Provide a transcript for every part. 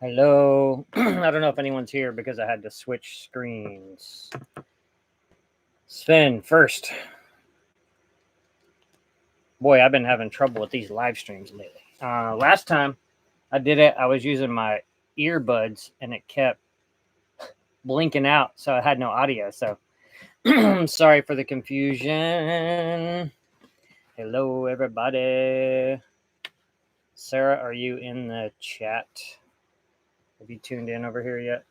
Hello. I don't know if anyone's here because I had to switch screens. Sven, first. Boy, I've been having trouble with these live streams lately. Last time I did it, I was using my earbuds and it kept blinking out, so I had no audio. So sorry for the confusion. Hello, everybody. Sarah, are you in the chat? Have you tuned in over here yet?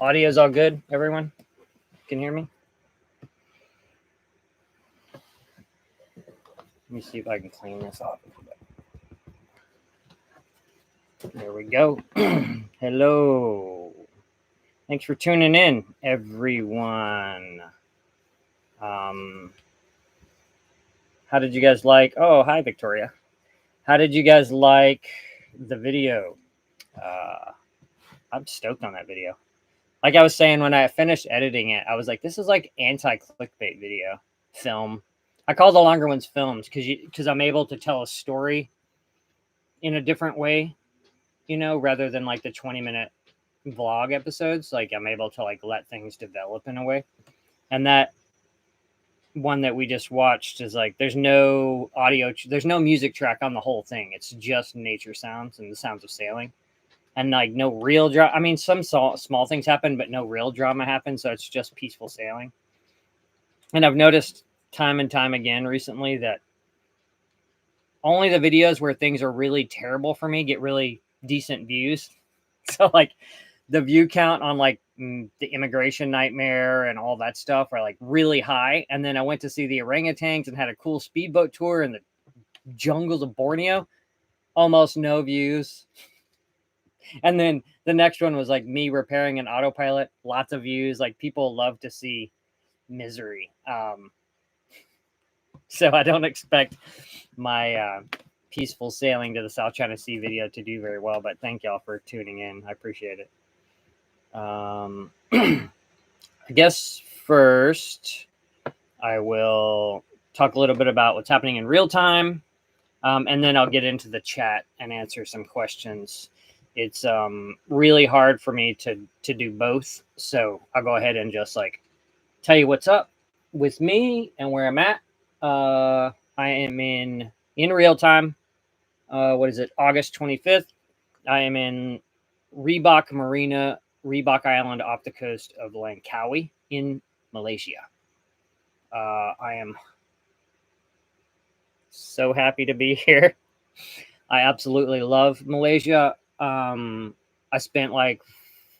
Audio's all good, everyone? Can you hear me? Let me see if I can clean this off. There we go. Hello. Thanks for tuning in, everyone. How did you guys like? Oh, hi, Victoria. How did you guys like the video? I'm stoked on that video. Like I was saying, when I finished editing it, I was like, this is like anti-clickbait video film. I call the longer ones films because I'm able to tell a story in a different way, rather than like the 20-minute vlog episodes. Like I'm able to like let things develop in a way. And that one that we just watched is like there's no audio, there's no music track on the whole thing. It's just nature sounds and the sounds of sailing. And like no real drama. I mean, some small things happen, but no real drama happens. So it's just peaceful sailing. And I've noticed time and time again recently that only the videos where things are really terrible for me get really decent views. So like the view count on like the immigration nightmare and all that stuff are like really high. And then I went to see the orangutans and had a cool speedboat tour in the jungles of Borneo. Almost no views. And then the next one was like me repairing an autopilot. Lots of views. Like people love to see misery. So I don't expect my peaceful sailing to the South China Sea video to do very well, but thank y'all for tuning in. I appreciate it. I guess first I will talk a little bit about what's happening in real time, and then I'll get into the chat and answer some questions. It's really hard for me to do both, so I'll go ahead and just like tell you what's up with me and where I'm at. I am in real time. What is it? August 25th. I am in Rebak Marina, Rebak Island off the coast of Langkawi in Malaysia. I am so happy to be here. I absolutely love Malaysia. I spent like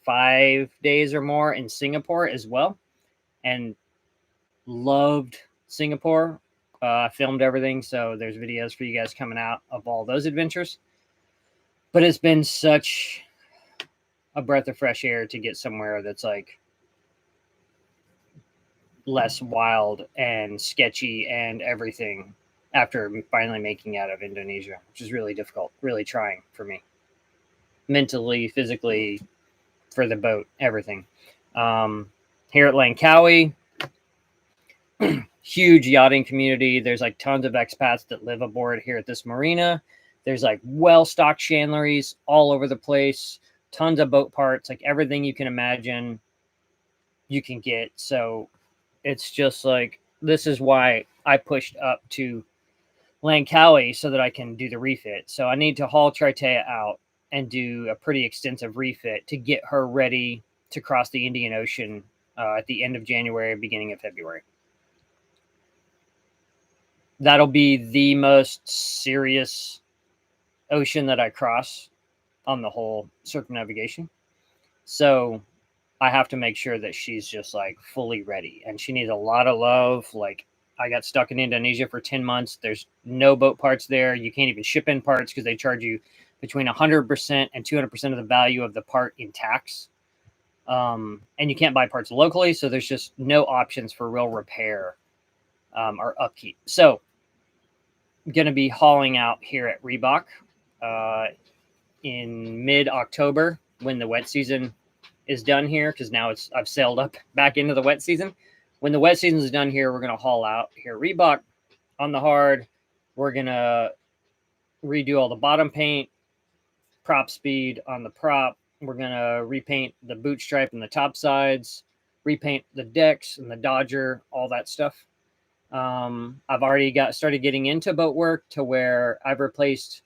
5 days or more in Singapore as well and loved Singapore. I filmed everything, so there's videos for you guys coming out of all those adventures. But it's been such a breath of fresh air to get somewhere that's like less wild and sketchy and everything after finally making out of Indonesia, which is really difficult, really trying for me. Mentally, physically, for the boat, everything. Here at Langkawi, huge yachting community. There's like tons of expats that live aboard here at this marina. There's like well-stocked chandleries all over the place, tons of boat parts, like everything you can imagine you can get. So it's just like, this is why I pushed up to Langkawi so that I can do the refit. So I need to haul Triteia out and do a pretty extensive refit to get her ready to cross the Indian Ocean at the end of January, beginning of February. That'll be the most serious ocean that I cross on the whole circumnavigation. So I have to make sure that she's just like fully ready, and she needs a lot of love. Like I got stuck in Indonesia for 10 months. There's no boat parts there. You can't even ship in parts because they charge you between 100% and 200% of the value of the part in tax. And you can't buy parts locally. So there's just no options for real repair or upkeep. So I'm going to be hauling out here at Rebak in mid-October when the wet season is done here, because now I've sailed up back into the wet season. When the wet season is done here, we're going to haul out here at Rebak on the hard. We're going to redo all the bottom paint, prop speed on the prop. We're going to repaint the boot stripe and the top sides, repaint the decks and the Dodger, all that stuff. I've already started getting into boat work to where I've replaced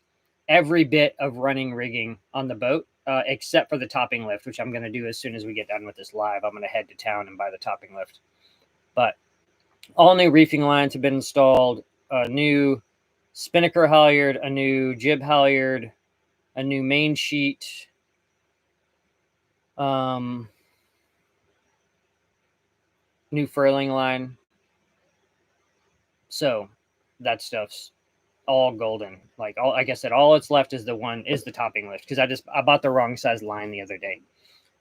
every bit of running rigging on the boat, except for the topping lift, which I'm going to do as soon as we get done with this live. I'm going to head to town and buy the topping lift. But all new reefing lines have been installed, a new spinnaker halyard, a new jib halyard, a new main sheet, new furling line. So that stuff's all golden. Like I said, all it's left is the topping lift, because I bought the wrong size line the other day.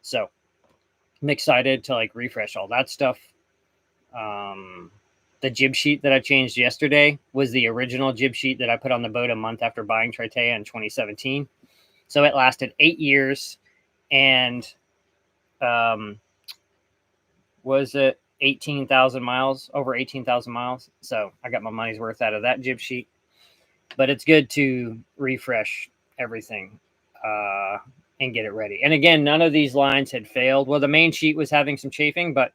So I'm excited to like refresh all that stuff. The jib sheet that I changed yesterday was the original jib sheet that I put on the boat a month after buying Triteia in 2017. So it lasted 8 years, and was it 18,000 miles, over 18,000 miles. So I got my money's worth out of that jib sheet. But it's good to refresh everything and get it ready. And again, none of these lines had failed. Well, the main sheet was having some chafing, but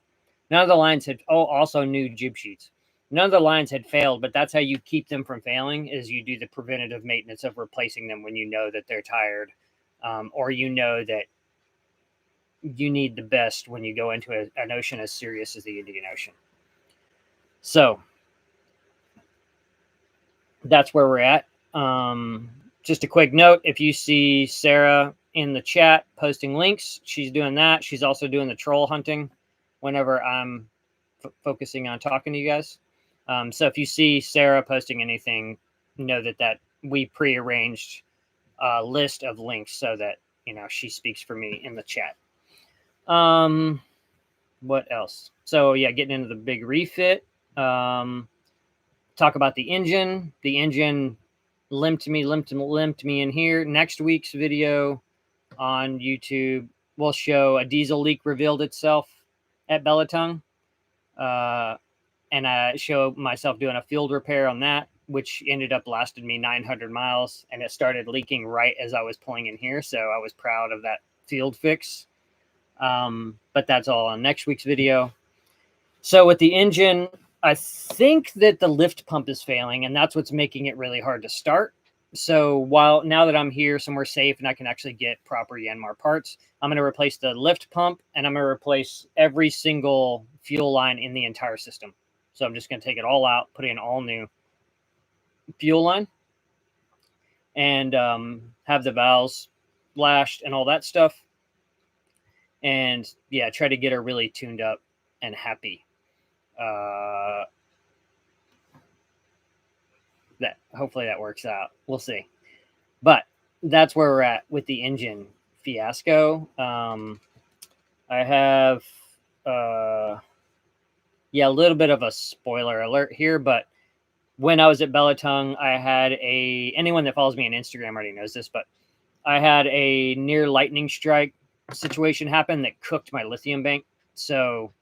none of the lines had, also new jib sheets. None of the lines had failed, but that's how you keep them from failing, is you do the preventative maintenance of replacing them when you know that they're tired, or you know that you need the best when you go into an ocean as serious as the Indian Ocean. So that's where we're at. Just a quick note, if you see Sarah in the chat posting links, she's doing that. She's also doing the troll hunting whenever I'm focusing on talking to you guys. So if you see Sarah posting anything, know that we prearranged a list of links so that, she speaks for me in the chat. What else? So yeah, getting into the big refit. Talk about the engine. The engine limped me in here. Next week's video on YouTube will show a diesel leak revealed itself at Belitung. And I show myself doing a field repair on that, which ended up lasted me 900 miles, and it started leaking right as I was pulling in here. So I was proud of that field fix. But that's all on next week's video. So with the engine, I think that the lift pump is failing, and that's what's making it really hard to start. So now that I'm here somewhere safe and I can actually get proper Yanmar parts, I'm going to replace the lift pump, and I'm going to replace every single fuel line in the entire system. So I'm just going to take it all out, put in all new fuel line, and have the valves lashed and all that stuff. And yeah, try to get her really tuned up and happy. That hopefully that works out. We'll see. But that's where we're at with the engine fiasco. I have a little bit of a spoiler alert here, but when I was at Belitung, I had anyone that follows me on Instagram already knows this, but I had a near lightning strike situation happen that cooked my lithium bank. So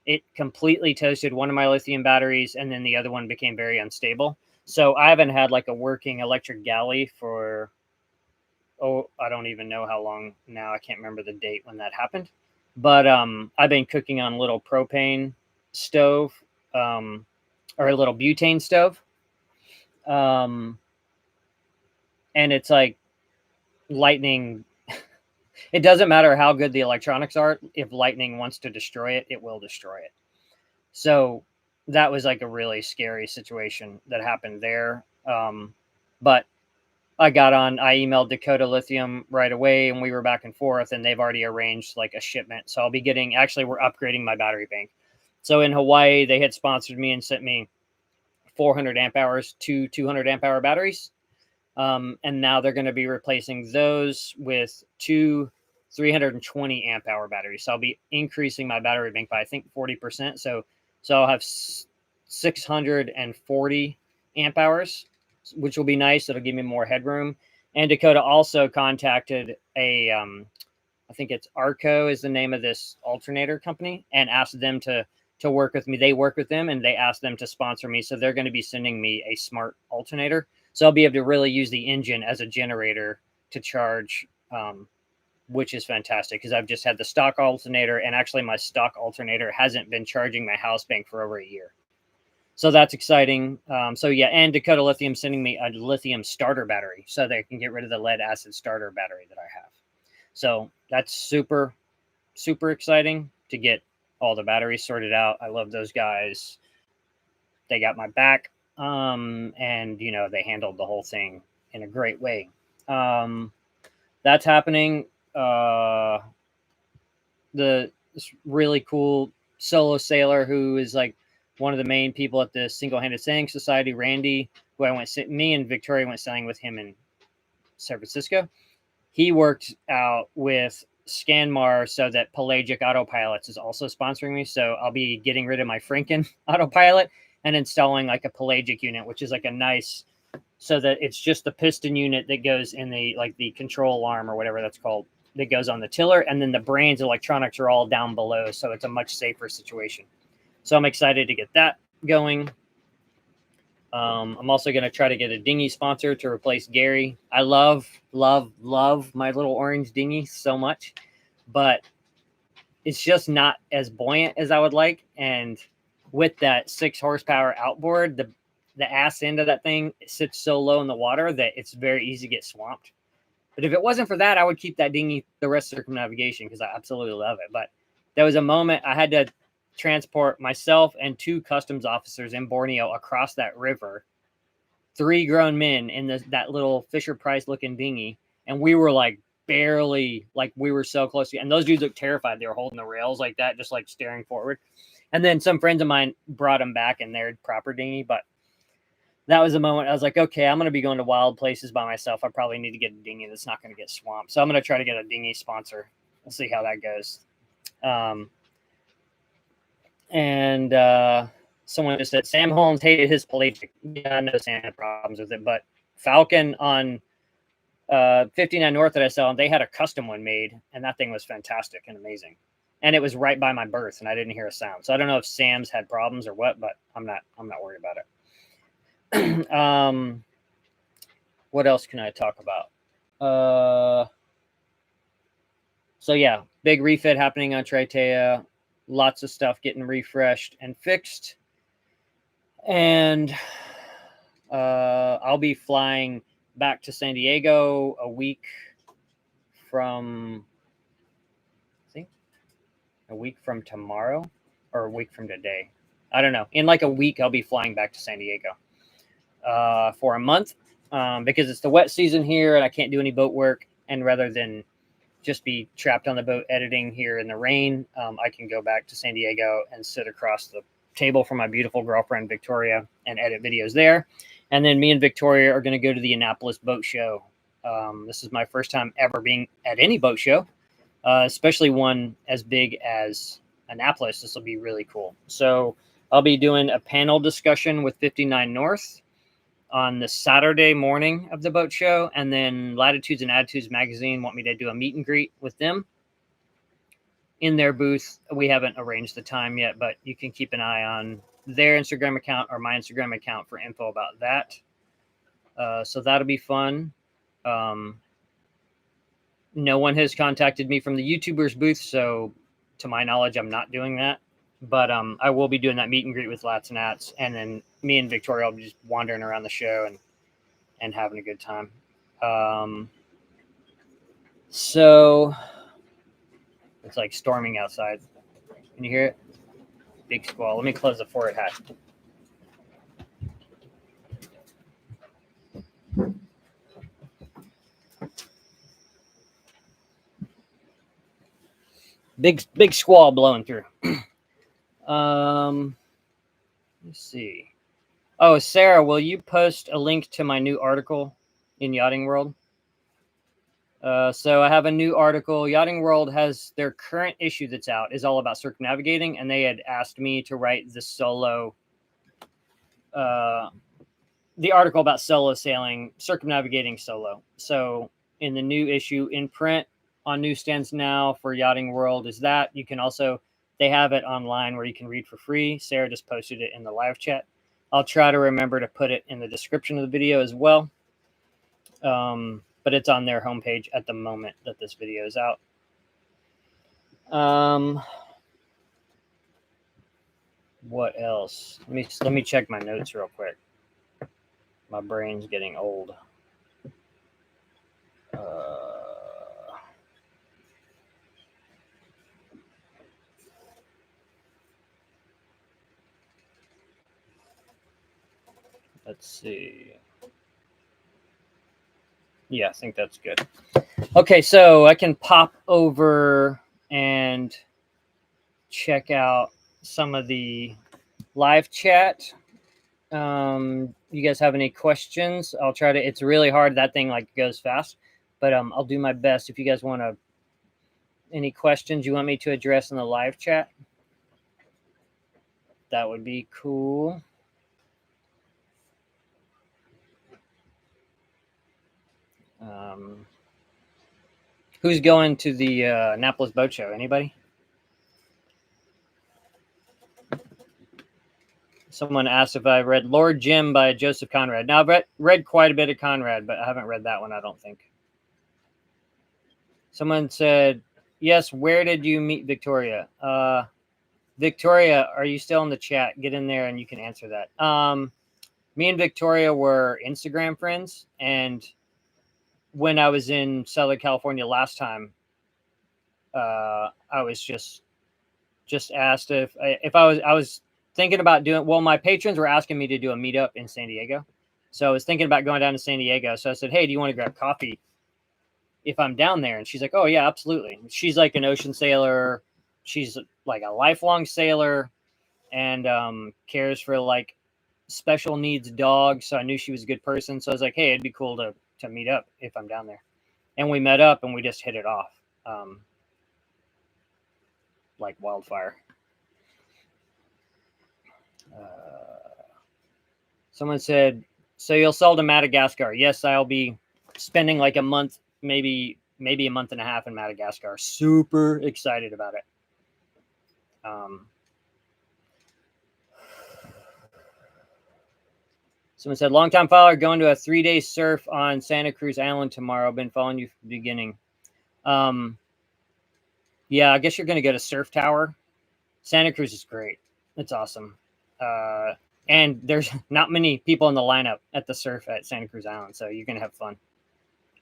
it completely toasted one of my lithium batteries, and then the other one became very unstable. So I haven't had like a working electric galley for, I don't even know how long now. I can't remember the date when that happened. But I've been cooking on a little propane stove, or a little butane stove. And it's like lightning. It doesn't matter how good the electronics are. If lightning wants to destroy it, it will destroy it. So that was like a really scary situation that happened there. But I emailed Dakota Lithium right away, and we were back and forth, and they've already arranged like a shipment. So I'll be we're upgrading my battery bank. So in Hawaii, they had sponsored me and sent me 400 amp hours to 200 amp hour batteries. And now they're going to be replacing those with two 320 amp hour batteries. So I'll be increasing my battery bank by, I think, 40%. So I'll have 640 amp hours, which will be nice. It'll give me more headroom. And Dakota also contacted I think it's Arco is the name of this alternator company, and asked them to work with me. They work with them, and they asked them to sponsor me. So they're going to be sending me a smart alternator. So I'll be able to really use the engine as a generator to charge which is fantastic because I've just had the stock alternator, and actually my stock alternator hasn't been charging my house bank for over a year. So that's exciting. So yeah, and Dakota Lithium sending me a lithium starter battery so they can get rid of the lead acid starter battery that I have. So that's super, super exciting to get all the batteries sorted out. I love those guys. They got my back. And you know, they handled the whole thing in a great way. That's happening. This really cool solo sailor who is like one of the main people at the Single-Handed Sailing Society, Randy, who me and Victoria went sailing with him in San Francisco. He worked out with Scanmar so that Pelagic Autopilots is also sponsoring me. So I'll be getting rid of my Franken autopilot and installing like a Pelagic unit, which is like a nice, so that it's just the piston unit that goes in the, like the control arm or whatever that's called, that goes on the tiller. And then the brains electronics are all down below. So it's a much safer situation. So I'm excited to get that going. I'm also going to try to get a dinghy sponsor to replace Gary. I love my little orange dinghy so much, but it's just not as buoyant as I would like. And with that 6 horsepower outboard, the ass end of that thing sits so low in the water that it's very easy to get swamped. But if it wasn't for that, I would keep that dinghy the rest of circumnavigation because I absolutely love it. But there was a moment I had to transport myself and 2 customs officers in Borneo across that river, 3 grown men in that little Fisher Price looking dinghy. And we were like barely, like we were so close to, and those dudes looked terrified. They were holding the rails like that, just like staring forward. And then some friends of mine brought them back in their proper dinghy. But that was a moment I was like, okay, I'm going to be going to wild places by myself. I probably need to get a dinghy that's not going to get swamped. So I'm going to try to get a dinghy sponsor. We'll see how that goes. Someone just said Sam Holmes hated his Pelagic. Yeah, I know Sam had problems with it, but Falcon on 59 North that I saw, they had a custom one made, and that thing was fantastic and amazing. And it was right by my berth, and I didn't hear a sound. So I don't know if Sam's had problems or what, but I'm not worried about it. What else can I talk about? So yeah, big refit happening on Triteia. Lots of stuff getting refreshed and fixed. And I'll be flying back to San Diego a week from, I think, a week from tomorrow or a week from today. I don't know. In like a week, I'll be flying back to San Diego for a month because it's the wet season here and I can't do any boat work. And rather than just be trapped on the boat editing here in the rain, I can go back to San Diego and sit across the table from my beautiful girlfriend, Victoria, and edit videos there. And then me and Victoria are going to go to the Annapolis Boat Show. This is my first time ever being at any boat show, especially one as big as Annapolis. This will be really cool. So I'll be doing a panel discussion with 59 North on the Saturday morning of the boat show. And then Latitudes and Attitudes magazine want me to do a meet and greet with them in their booth. We haven't arranged the time yet, but you can keep an eye on their Instagram account or my Instagram account for info about that. So that'll be fun. No one has contacted me from the YouTubers booth, so to my knowledge, I'm not doing that. But I will be doing that meet and greet with Lats and Ats, and then me and Victoria will be just wandering around the show and having a good time. So it's like storming outside. Can you hear it? Big squall. Let me close the forward hatch. Big squall blowing through. Let's see. Oh, Sarah, will you post a link to my new article in Yachting World? So I have a new article. Yachting World has their current issue that's out is all about circumnavigating, and they had asked me to write the solo, the article about solo sailing, circumnavigating solo. So in the new issue in print on newsstands now for Yachting World is that. You can also, they have it online where you can read for free. Sarah just posted it in the live chat. I'll try to remember to put it in the description of the video as well. but it's on their homepage at the moment that this video is out. What else? Let me check my notes real quick. My brain's getting old. Let's see. Yeah, I think that's good. Okay, so I can pop over and check out some of the live chat. You guys have any questions? I'll try to. It's really hard. That thing like goes fast, but I'll do my best. If you guys want to, any questions you want me to address in the live chat, that would be cool. Who's going to the Annapolis Boat Show? Anybody? Someone asked if I read Lord Jim by Joseph Conrad. Now, I've read quite a bit of Conrad, but I haven't read that one, I don't think. Someone said, yes, where did you meet Victoria? Victoria, are you still in the chat? Get in there and you can answer that. Me and Victoria were Instagram friends, and when I was in Southern California last time, I was just asked if I was thinking about doing, well, my patrons were asking me to do a meetup in San Diego. So I was thinking about going down to San Diego. So I said, hey, do you want to grab coffee if I'm down there? And she's like, oh yeah, absolutely. She's like an ocean sailor. She's like a lifelong sailor and cares for like special needs dogs. So I knew she was a good person. So I was like, hey, it'd be cool to meet up if I'm down there. And we met up and we just hit it off like wildfire. Someone said, so you'll sell to Madagascar? Yes, I'll be spending like a month, maybe a month and a half in Madagascar. Super excited about it. Someone said, long-time follower, going to a 3-day surf on Santa Cruz Island tomorrow. Been following you from the beginning. Yeah, I guess you're going to go to Surf Tower. Santa Cruz is great. It's awesome. And there's not many people in the lineup at the surf at Santa Cruz Island, so you're going to have fun.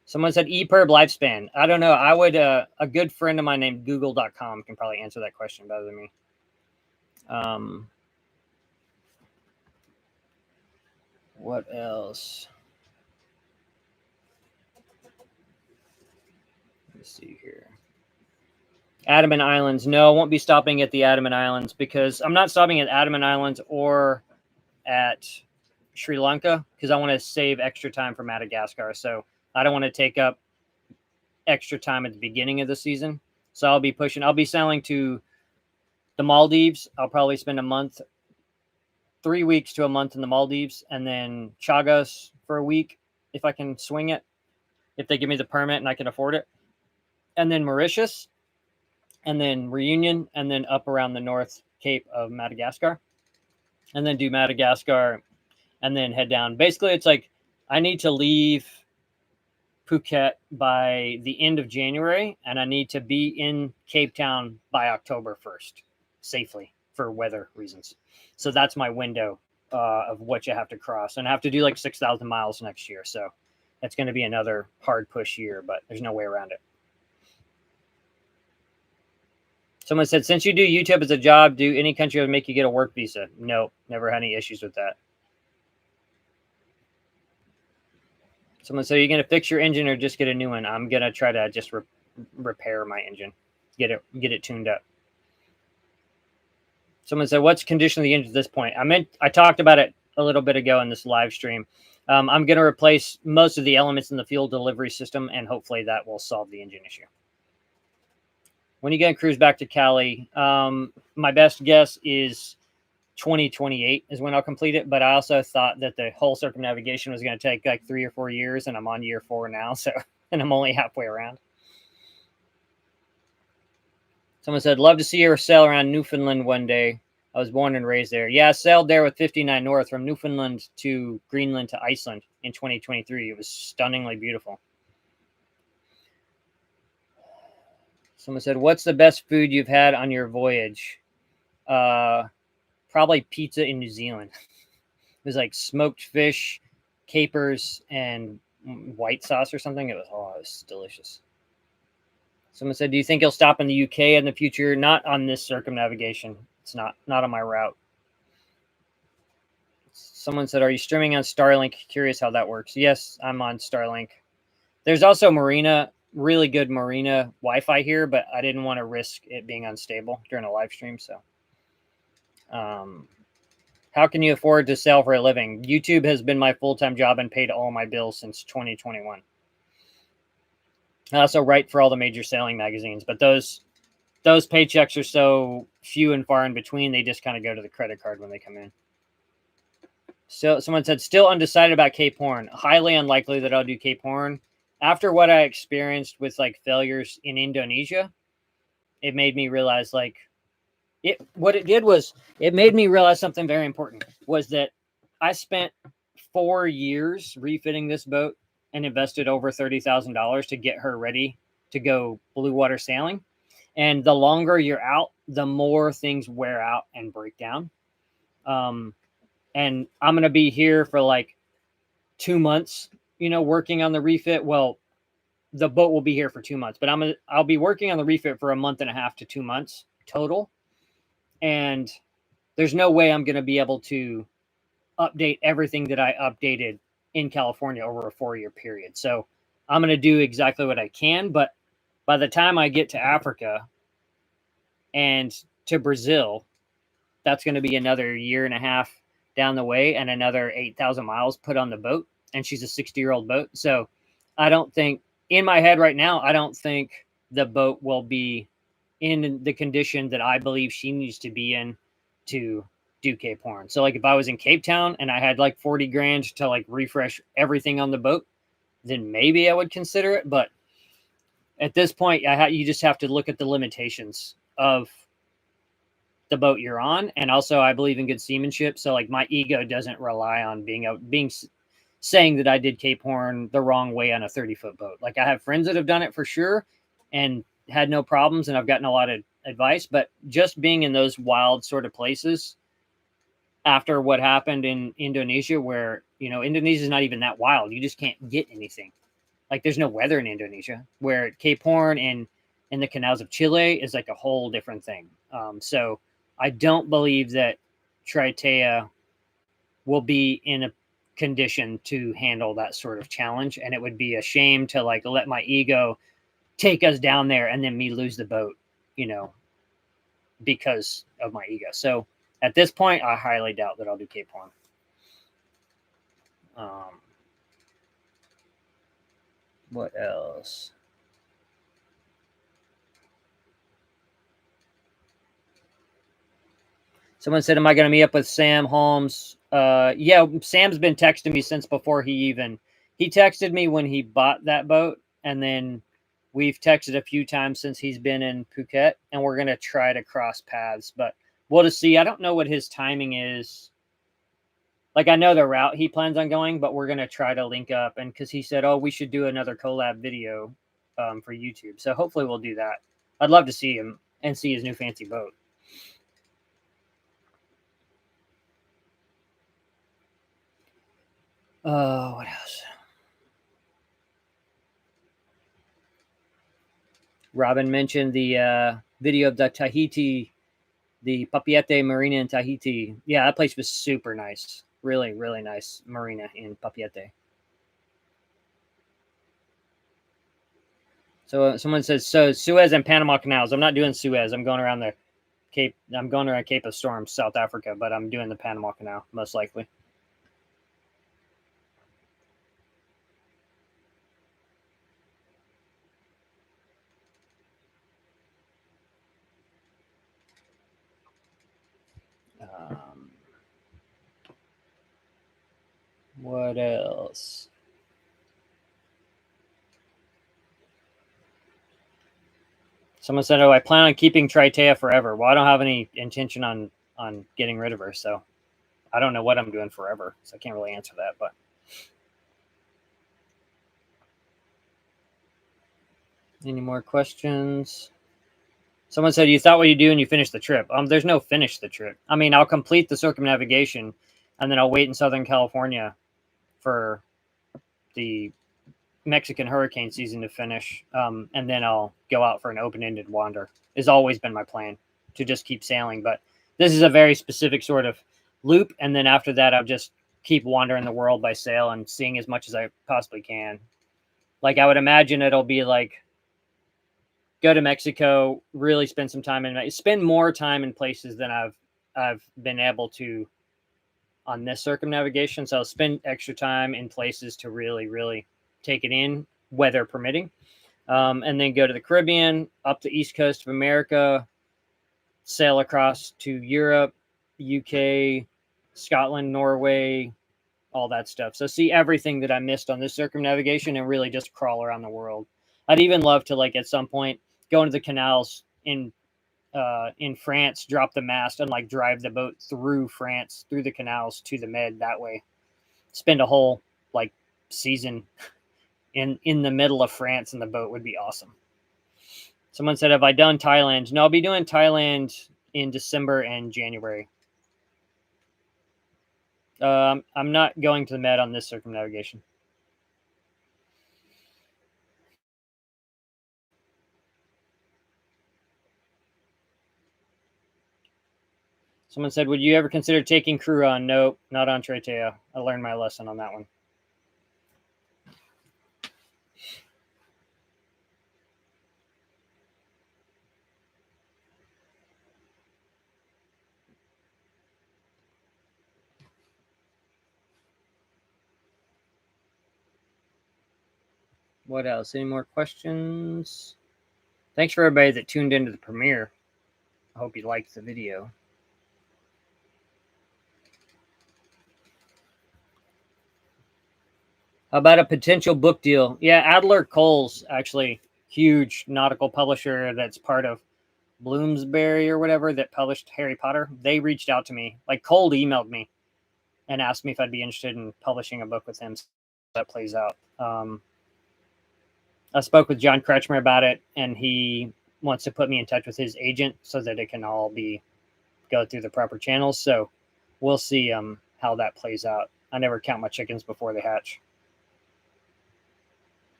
Someone said EPIRB lifespan. I don't know. I would, a good friend of mine named Google.com can probably answer that question better than me. What else? Let's see here. Andaman Islands. No, I won't be stopping at the Andaman Islands because I'm not stopping at Andaman Islands or at Sri Lanka because I want to save extra time for Madagascar. So I don't want to take up extra time at the beginning of the season. So I'll be sailing to the Maldives. I'll probably spend a month, 3 weeks to a month in the Maldives, and then Chagos for a week if I can swing it, if they give me the permit and I can afford it. And then Mauritius, and then Reunion, and then up around the North Cape of Madagascar, and then do Madagascar, and then head down. Basically, it's like I need to leave Phuket by the end of January, and I need to be in Cape Town by October 1st, safely for weather reasons. So that's my window of what you have to cross, and I have to do like 6,000 miles next year. So it's going to be another hard push year, but there's no way around it. Someone said, since you do YouTube as a job, do any country would make you get a work visa? No, never had any issues with that. Someone said, are you going to fix your engine or just get a new one? I'm going to try to just repair my engine, get it tuned up. Someone said, what's the condition of the engine at this point? I talked about it a little bit ago in this live stream. I'm going to replace most of the elements in the fuel delivery system, and hopefully that will solve the engine issue. When are you going to cruise back to Cali? My best guess is 2028 is when I'll complete it. But I also thought that the whole circumnavigation was going to take like 3 or 4 years, and I'm on year 4 now. So, and I'm only halfway around. Someone said, love to see her sail around Newfoundland one day. I was born and raised there. Yeah, I sailed there with 59 North from Newfoundland to Greenland to Iceland in 2023. It was stunningly beautiful. Someone said, "What's the best food you've had on your voyage?" Probably pizza in New Zealand. It was like smoked fish, capers, and white sauce or something. It was delicious. Someone said, "Do you think you'll stop in the UK in the future?" Not on this circumnavigation. It's not on my route. Someone said, "Are you streaming on Starlink?" Curious how that works. Yes, I'm on Starlink. There's also really good Marina Wi-Fi here, but I didn't want to risk it being unstable during a live stream. So, how can you afford to sell for a living? YouTube has been my full-time job and paid all my bills since 2021. I also write for all the major sailing magazines, but those paychecks are so few and far in between. They just kind of go to the credit card when they come in. So someone said, still undecided about Cape Horn. Highly unlikely that I'll do Cape Horn. After what I experienced with like failures in Indonesia, it made me realize what it did was it made me realize something very important was that I spent 4 years refitting this boat and invested over $30,000 to get her ready to go blue water sailing. And the longer you're out, the more things wear out and break down. And I'm going to be here for like 2 months, working on the refit. Well, the boat will be here for 2 months, but I'll be working on the refit for a month and a half to 2 months total. And there's no way I'm going to be able to update everything that I updated in California over a 4-year period. So I'm going to do exactly what I can. But by the time I get to Africa and to Brazil, that's going to be another year and a half down the way and another 8,000 miles put on the boat. And she's a 60-year-old boat. So I don't think, in my head right now, I don't think the boat will be in the condition that I believe she needs to be in to do Cape Horn. So like if I was in Cape Town and I had like 40 grand to like refresh everything on the boat, then maybe I would consider it. But at this point, you just have to look at the limitations of the boat you're on. And also I believe in good seamanship. So like my ego doesn't rely on saying that I did Cape Horn the wrong way on a 30-foot boat. Like I have friends that have done it for sure and had no problems, and I've gotten a lot of advice, but just being in those wild sort of places after what happened in Indonesia, where, Indonesia is not even that wild. You just can't get anything. Like there's no weather in Indonesia, where Cape Horn and in the canals of Chile is like a whole different thing. So I don't believe that Triteia will be in a condition to handle that sort of challenge. And it would be a shame to like let my ego take us down there and then me lose the boat, because of my ego. So at this point, I highly doubt that I'll do Cape Horn. What else? Someone said, am I going to meet up with Sam Holmes? Yeah, Sam's been texting me since before he texted me when he bought that boat. And then we've texted a few times since he's been in Phuket, and we're going to try to cross paths, but we'll just see. I don't know what his timing is. Like I know the route he plans on going, but we're going to try to link up. And cause he said, oh, we should do another collab video for YouTube. So hopefully we'll do that. I'd love to see him and see his new fancy boat. What else? Robin mentioned the video of the Tahiti, the Papeete Marina in Tahiti. Yeah, that place was super nice. Really, really nice marina in Papeete. So someone says, so Suez and Panama Canals. I'm not doing Suez. I'm going around the Cape. I'm going around Cape of Storms, South Africa, but I'm doing the Panama Canal, most likely. What else? Someone said, oh, I plan on keeping Triteia forever. Well, I don't have any intention on getting rid of her, so I don't know what I'm doing forever, so I can't really answer that. But any more questions? Someone said, you thought what you do and you finish the trip. There's no finish the trip. I mean, I'll complete the circumnavigation and then I'll wait in Southern California for the Mexican hurricane season to finish. And then I'll go out for an open-ended wander. It's always been my plan to just keep sailing. But this is a very specific sort of loop. And then after that, I'll just keep wandering the world by sail and seeing as much as I possibly can. Like, I would imagine it'll be like, go to Mexico, really spend more time in places than I've been able to on this circumnavigation. So I'll spend extra time in places to really, really take it in, weather permitting. And then go to the Caribbean, up the East Coast of America, sail across to Europe, UK, Scotland, Norway, all that stuff. So see everything that I missed on this circumnavigation and really just crawl around the world. I'd even love to, like, at some point go into the canals in France, drop the mast and like drive the boat through France, through the canals to the Med that way. Spend a whole like season in the middle of France in the boat would be awesome. Someone said, have I done Thailand? No, I'll be doing Thailand in December and January. I'm not going to the Med on this circumnavigation. Someone said, would you ever consider taking crew on? Nope, not on Triteia. I learned my lesson on that one. What else? Any more questions? Thanks for everybody that tuned into the premiere. I hope you liked the video. How about a potential book deal? Yeah, Adler Cole's actually huge nautical publisher that's part of Bloomsbury or whatever that published Harry Potter. They reached out to me. Like, Cole emailed me and asked me if I'd be interested in publishing a book with him. So that plays out. I spoke with John Kretschmer about it, and he wants to put me in touch with his agent so that it can all go through the proper channels. So we'll see how that plays out. I never count my chickens before they hatch.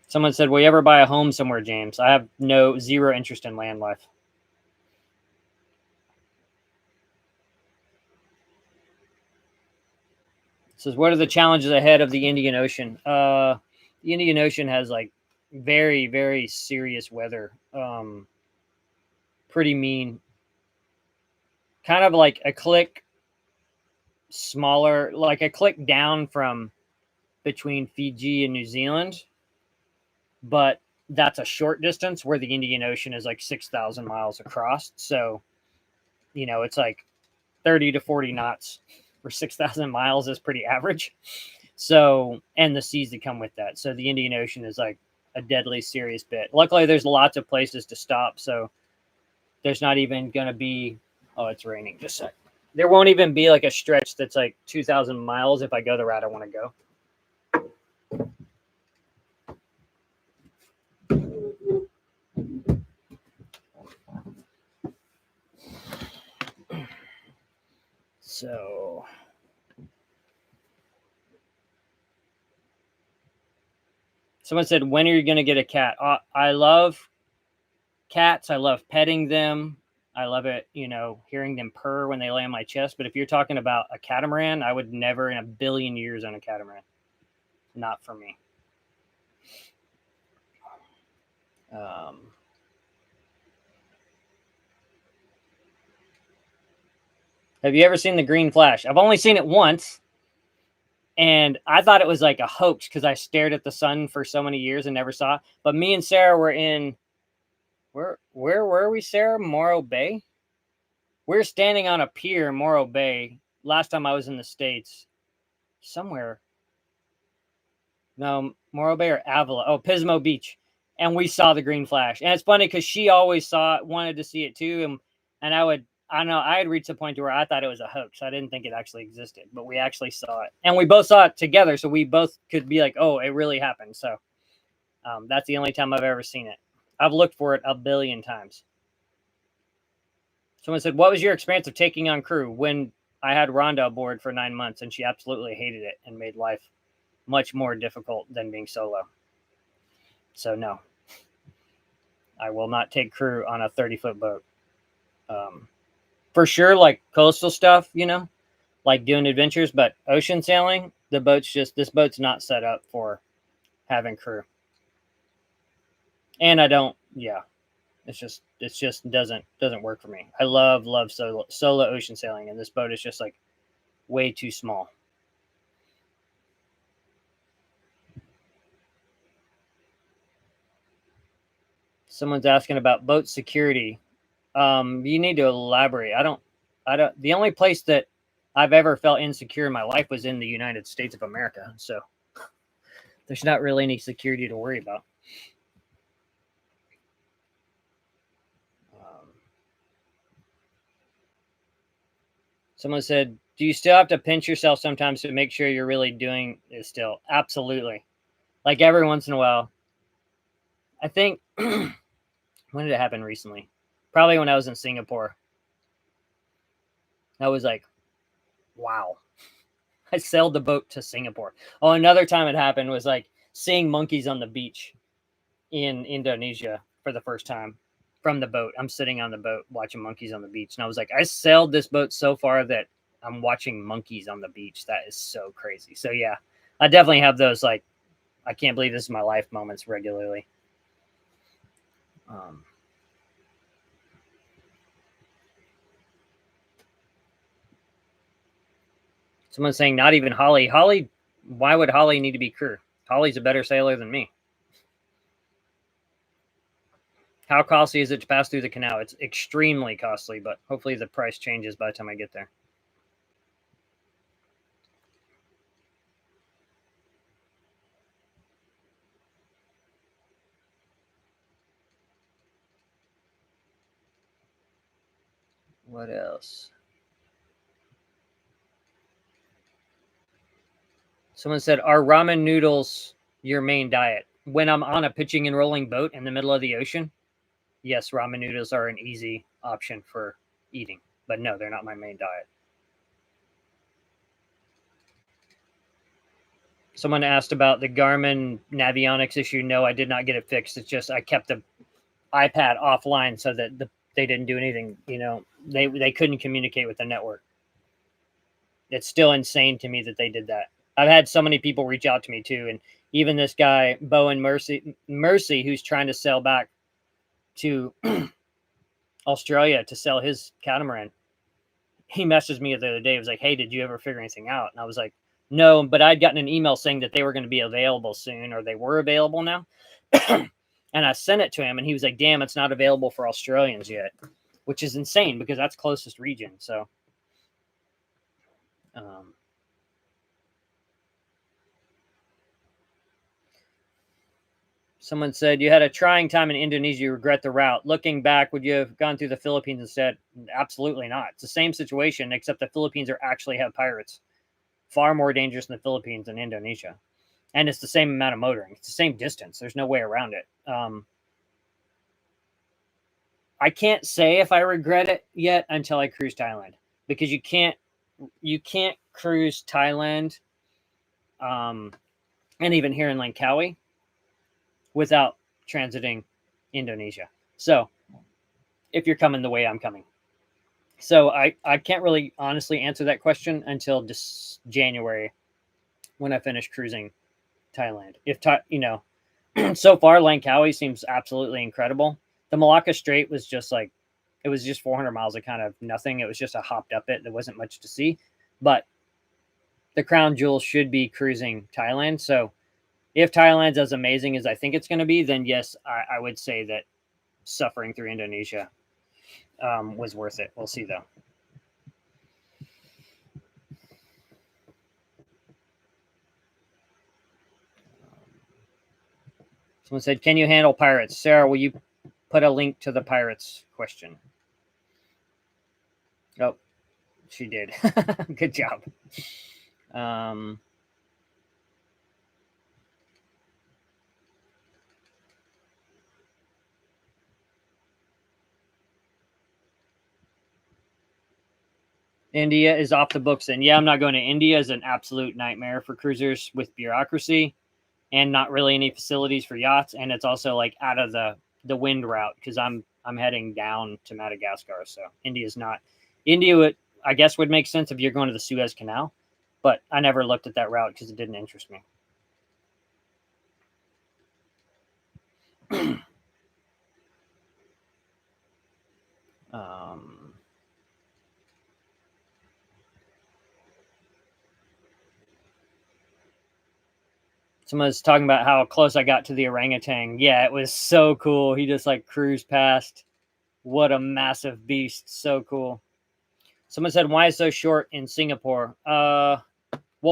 Someone said, will you ever buy a home somewhere, James? I have zero interest in land life. It says, what are the challenges ahead of the Indian Ocean? The Indian Ocean has like very, very serious weather. Pretty mean. Kind of like a click smaller, like a click down from between Fiji and New Zealand. But that's a short distance, where the Indian Ocean is like 6,000 miles across. So, it's like 30 to 40 knots for 6,000 miles is pretty average. So, and the seas that come with that. So the Indian Ocean is like a deadly serious bit. Luckily, there's lots of places to stop. So there's not even going to be, oh, it's raining. Just a sec. There won't even be like a stretch that's like 2,000 miles if I go the route I want to go. So someone said, when are you going to get a cat? I love cats. I love petting them. I love it, hearing them purr when they lay on my chest. But if you're talking about a catamaran, I would never in a billion years own a catamaran. Not for me. Have you ever seen the green flash? I've only seen it once. And I thought it was like a hoax because I stared at the sun for so many years and never saw it. But me and Sarah were in, where were we, Sarah? Morro Bay? We're standing on a pier in Morro Bay. Last time I was in the States. Somewhere. No, Morro Bay or Avila. Oh, Pismo Beach. And we saw the green flash. And it's funny because she always saw it, wanted to see it too. And I had reached a point where I thought it was a hoax. I didn't think it actually existed, but we actually saw it. And we both saw it together, so we both could be like, oh, it really happened. So that's the only time I've ever seen it. I've looked for it a billion times. Someone said, what was your experience of taking on crew? When I had Rhonda aboard for 9 months and she absolutely hated it and made life much more difficult than being solo. So no, I will not take crew on a 30-foot boat. For sure, like coastal stuff, like doing adventures, but ocean sailing, this boat's not set up for having crew. And I don't, yeah, it's just doesn't work for me. I love solo ocean sailing, and this boat is just like way too small. Someone's asking about boat security. You need to elaborate. I don't. The only place that I've ever felt insecure in my life was in the United States of America. So there's not really any security to worry about. Someone said, do you still have to pinch yourself sometimes to make sure you're really doing it still? Absolutely. Like every once in a while. I think, when did it happen recently? Probably when I was in Singapore. I was like, wow. I sailed the boat to Singapore. Oh, another time it happened was like seeing monkeys on the beach in Indonesia for the first time from the boat. I'm sitting on the boat watching monkeys on the beach. And I was like, I sailed this boat so far that I'm watching monkeys on the beach. That is so crazy. So yeah, I definitely have those like, I can't believe this is my life moments regularly. Someone's saying not even Holly. Holly, why would Holly need to be crew? Holly's a better sailor than me. How costly is it to pass through the canal? It's extremely costly, but hopefully the price changes by the time I get there. What else? Someone said, are ramen noodles your main diet? When I'm on a pitching and rolling boat in the middle of the ocean, yes, ramen noodles are an easy option for eating. But no, they're not my main diet. Someone asked about the Garmin Navionics issue. No, I did not get it fixed. It's just I kept the iPad offline so that they didn't do anything. They couldn't communicate with the network. It's still insane to me that they did that. I've had so many people reach out to me too, and even this guy Bowen Mercy, who's trying to sail back to Australia to sell his catamaran. He messaged me the other day. He was like, "Hey, did you ever figure anything out?" And I was like, "No," but I'd gotten an email saying that they were going to be available soon, or they were available now. And I sent it to him, and he was like, "Damn, it's not available for Australians yet," which is insane because that's closest region. So, someone said you had a trying time in Indonesia. You regret the route. Looking back, would you have gone through the Philippines instead? Absolutely not. It's the same situation, except the Philippines actually have pirates. Far more dangerous in the Philippines than Indonesia. And it's the same amount of motoring. It's the same distance. There's no way around it. I can't say if I regret it yet until I cruise Thailand, because you can't cruise Thailand, and even here in Langkawi, without transiting Indonesia. So if you're coming the way I'm coming. So I can't really honestly answer that question until January when I finish cruising Thailand. So far Langkawi seems absolutely incredible. The Malacca Strait was just like, it was just 400 miles of kind of nothing. It was just a hopped up it. There wasn't much to see, but the crown jewel should be cruising Thailand. So if Thailand's as amazing as I think it's going to be, then yes, I would say that suffering through Indonesia was worth it. We'll see though. Someone said, can you handle pirates? Sarah, will you put a link to the pirates question? Oh, she did. Good job. India is off the books. And yeah, I'm not going to India. Is an absolute nightmare for cruisers with bureaucracy and not really any facilities for yachts. And it's also like out of the wind route because I'm heading down to Madagascar. So India's not. India would, I guess, would make sense if you're going to the Suez Canal, but I never looked at that route because it didn't interest me. Someone's talking about how close I got to the orangutan. Yeah, it was so cool. He just like cruised past. What a massive beast. So cool. Someone said, why is so short in Singapore? Well,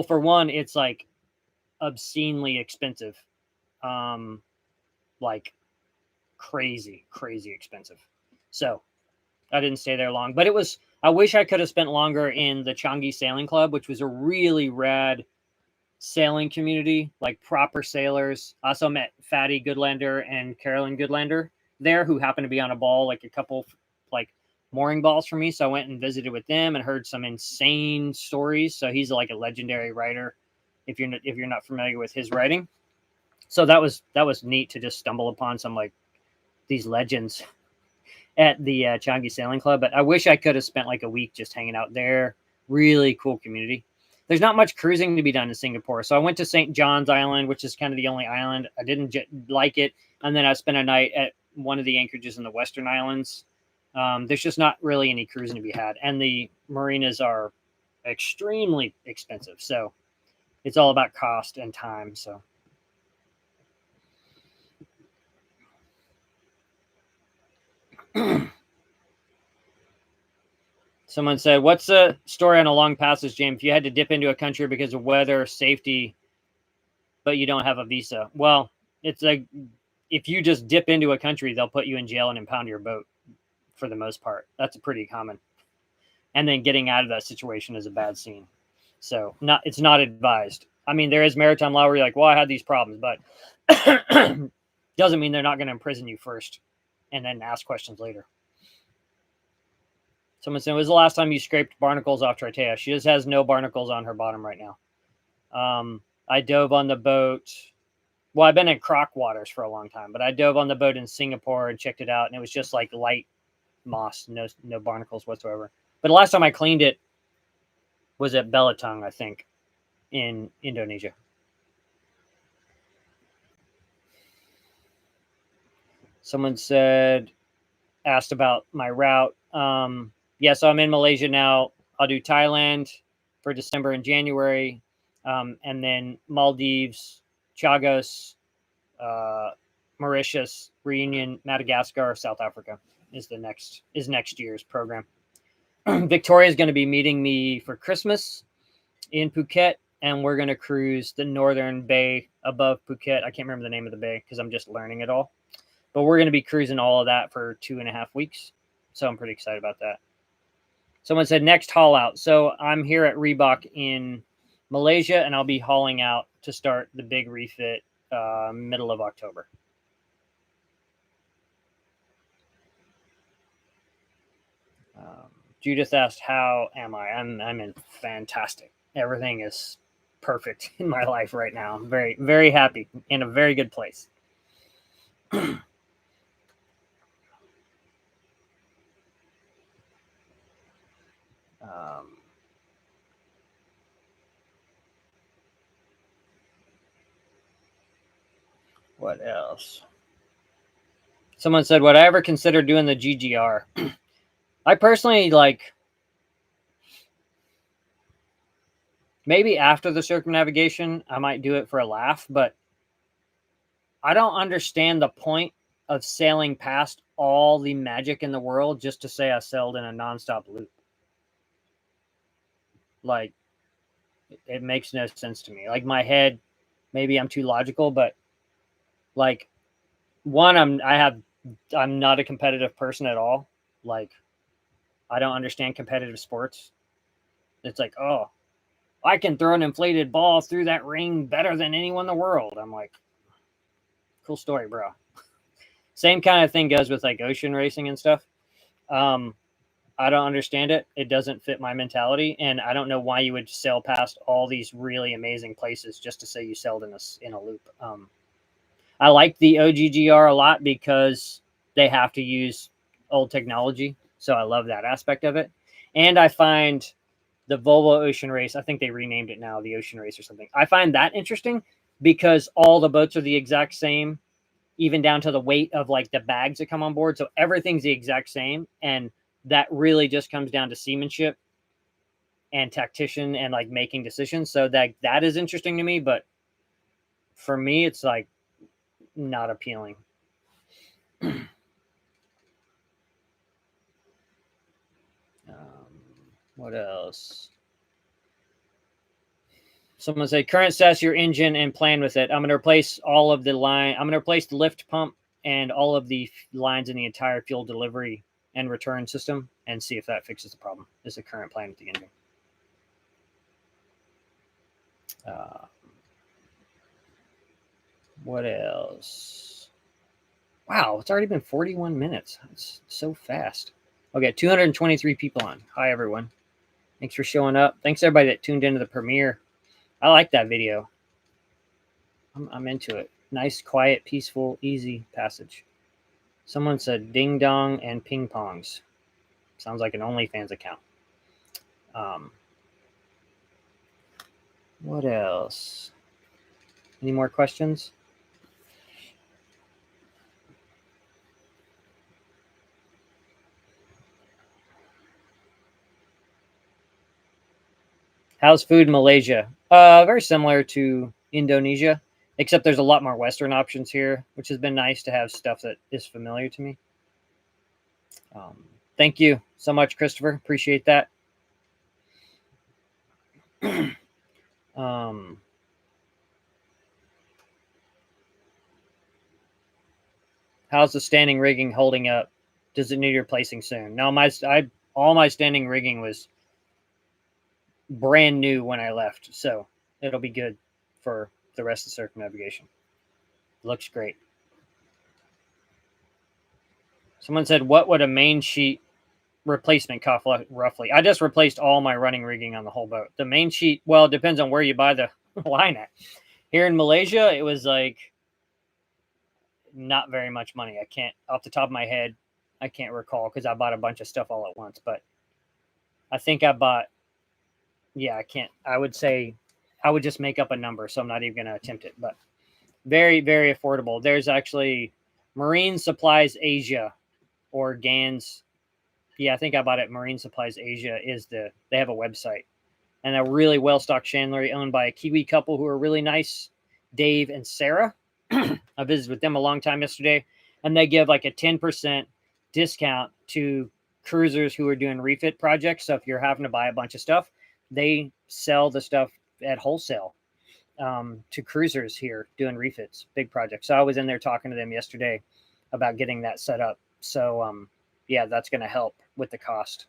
for one, it's like obscenely expensive. Like crazy expensive. So I didn't stay there long, but it was, I wish I could have spent longer in the Changi Sailing Club, which was a really rad sailing community, like proper sailors. I also met Fatty Goodlander and Carolyn Goodlander there, who happened to be on a ball, like a couple like mooring balls for me. So I went and visited with them and heard some insane stories. So he's like a legendary writer if you're not familiar with his writing. So that was neat to just stumble upon some like these legends at the Changi Sailing Club. But I wish I could have spent like a week just hanging out there. Really cool community. There's not much cruising to be done in Singapore. So I went to St. John's Island, which is kind of the only island. I didn't like it. And then I spent a night at one of the anchorages in the Western Islands. There's just not really any cruising to be had. And the marinas are extremely expensive. So it's all about cost and time. So someone said, what's the story on a long passage, James? If you had to dip into a country because of weather, safety, but you don't have a visa? Well, it's like if you just dip into a country, they'll put you in jail and impound your boat for the most part. That's pretty common. And then getting out of that situation is a bad scene. So it's not advised. I mean, there is maritime law where you're like, well, I had these problems, but doesn't mean they're not going to imprison you first and then ask questions later. Someone said, when was the last time you scraped barnacles off Triteia? She just has no barnacles on her bottom right now. I dove on the boat. Well, I've been in croc waters for a long time, but I dove on the boat in Singapore and checked it out, and it was just like light moss, no barnacles whatsoever. But the last time I cleaned it was at Belitung, I think, in Indonesia. Someone asked about my route. Yeah, so I'm in Malaysia now. I'll do Thailand for December and January, and then Maldives, Chagos, Mauritius, Reunion, Madagascar, South Africa is next year's program. Victoria is going to be meeting me for Christmas in Phuket, and we're going to cruise the northern bay above Phuket. I can't remember the name of the bay because I'm just learning it all. But we're going to be cruising all of that for 2.5 weeks. So I'm pretty excited about that. Someone said next haul out. So I'm here at Reebok in Malaysia, and I'll be hauling out to start the big refit middle of October. Judith asked, how am I? I'm in fantastic. Everything is perfect in my life right now. I'm very, very happy, in a very good place. What else? Someone said, would I ever consider doing the GGR? I personally maybe after the circumnavigation, I might do it for a laugh, but I don't understand the point of sailing past all the magic in the world just to say I sailed in a nonstop loop. Like, it makes no sense to me. Like, my head, maybe I'm too logical, but like, one, I'm not a competitive person at all. Like, I don't understand competitive sports. It's like, oh, I can throw an inflated ball through that ring better than anyone in the world. I'm like, cool story, bro. Same kind of thing goes with like ocean racing and stuff. I don't understand it. It doesn't fit my mentality, and I don't know why you would sail past all these really amazing places just to say you sailed in a loop. I like the OGGR a lot because they have to use old technology, so I love that aspect of it. And I find the Volvo Ocean Race, I think they renamed it now, the Ocean Race or something. I find that interesting because all the boats are the exact same, even down to the weight of like the bags that come on board. So everything's the exact same. And that really just comes down to seamanship and tactician and like making decisions. So that is interesting to me. But for me, it's like not appealing. What else? Someone say current status your engine and plan with it. I'm going to replace all of the line. I'm going to replace the lift pump and all of the lines in the entire fuel delivery and return system and see if that fixes the problem. Is the current plan with the engine. What else? Wow, it's already been 41 minutes. It's so fast. Okay, 223 people on. Hi, everyone. Thanks for showing up. Thanks, everybody that tuned into the premiere. I like that video. I'm into it. Nice, quiet, peaceful, easy passage. Someone said ding dong and ping pongs. Sounds like an OnlyFans account. What else? Any more questions? How's food in Malaysia? Very similar to Indonesia, except there's a lot more Western options here, which has been nice to have stuff that is familiar to me. Thank you so much, Christopher. Appreciate that. How's the standing rigging holding up? Does it need replacing soon? No, all my standing rigging was brand new when I left, so it'll be good for the rest of circumnavigation. Looks great. Someone said, what would a main sheet replacement cost roughly? I just replaced all my running rigging on the whole boat. The main sheet, well, it depends on where you buy the line at. Here in Malaysia, it was like not very much money. I can't, off the top of my head, I can't recall because I bought a bunch of stuff all at once. But I think I bought, yeah, I can't. I would say I would just make up a number, so I'm not even going to attempt it. But very, very affordable. There's actually Marine Supplies Asia or GANS. Yeah, I think I bought it. Marine Supplies Asia they have a website and a really well-stocked chandlery owned by a Kiwi couple who are really nice, Dave and Sarah. I visited with them a long time yesterday, and they give like a 10% discount to cruisers who are doing refit projects. So if you're having to buy a bunch of stuff, they sell the stuff at wholesale to cruisers here doing refits, big projects. So I was in there talking to them yesterday about getting that set up. So yeah, that's going to help with the cost.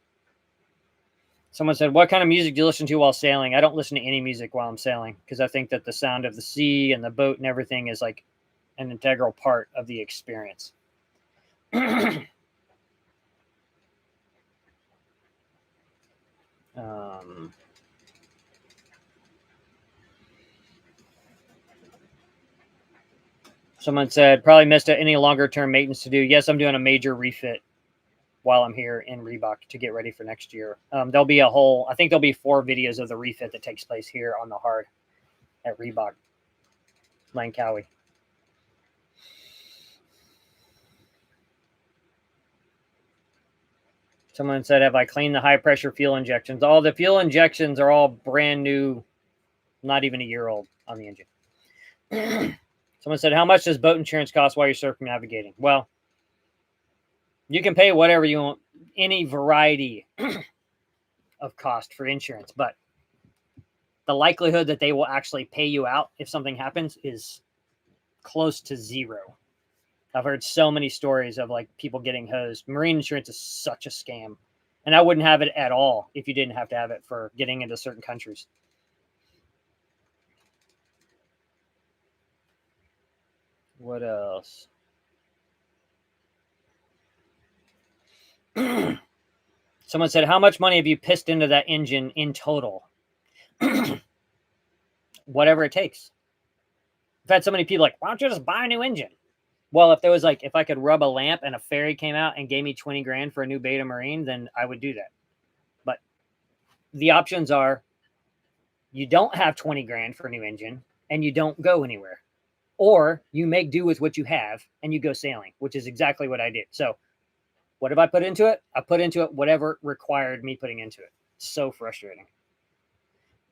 Someone said, what kind of music do you listen to while sailing? I don't listen to any music while I'm sailing because I think that the sound of the sea and the boat and everything is like an integral part of the experience. Someone said, probably missed any longer term maintenance to do. Yes, I'm doing a major refit while I'm here in Reebok to get ready for next year. There'll be I think there'll be 4 videos of the refit that takes place here on the hard at Reebok, Langkawi. Someone said, have I cleaned the high pressure fuel injections? All the fuel injections are all brand new, not even a year old on the engine. Someone said, how much does boat insurance cost while you're circumnavigating? Well, you can pay whatever you want, any variety of cost for insurance, but the likelihood that they will actually pay you out if something happens is close to zero. I've heard so many stories of like people getting hosed. Marine insurance is such a scam. And I wouldn't have it at all if you didn't have to have it for getting into certain countries. What else? Someone said, how much money have you pissed into that engine in total? Whatever it takes. I've had so many people like, why don't you just buy a new engine? Well, if there was like, if I could rub a lamp and a ferry came out and gave me 20 grand for a new Beta Marine, then I would do that. But the options are you don't have 20 grand for a new engine and you don't go anywhere, or you make do with what you have and you go sailing, which is exactly what I did. So what have I put into it? I put into it whatever required me putting into it. So frustrating.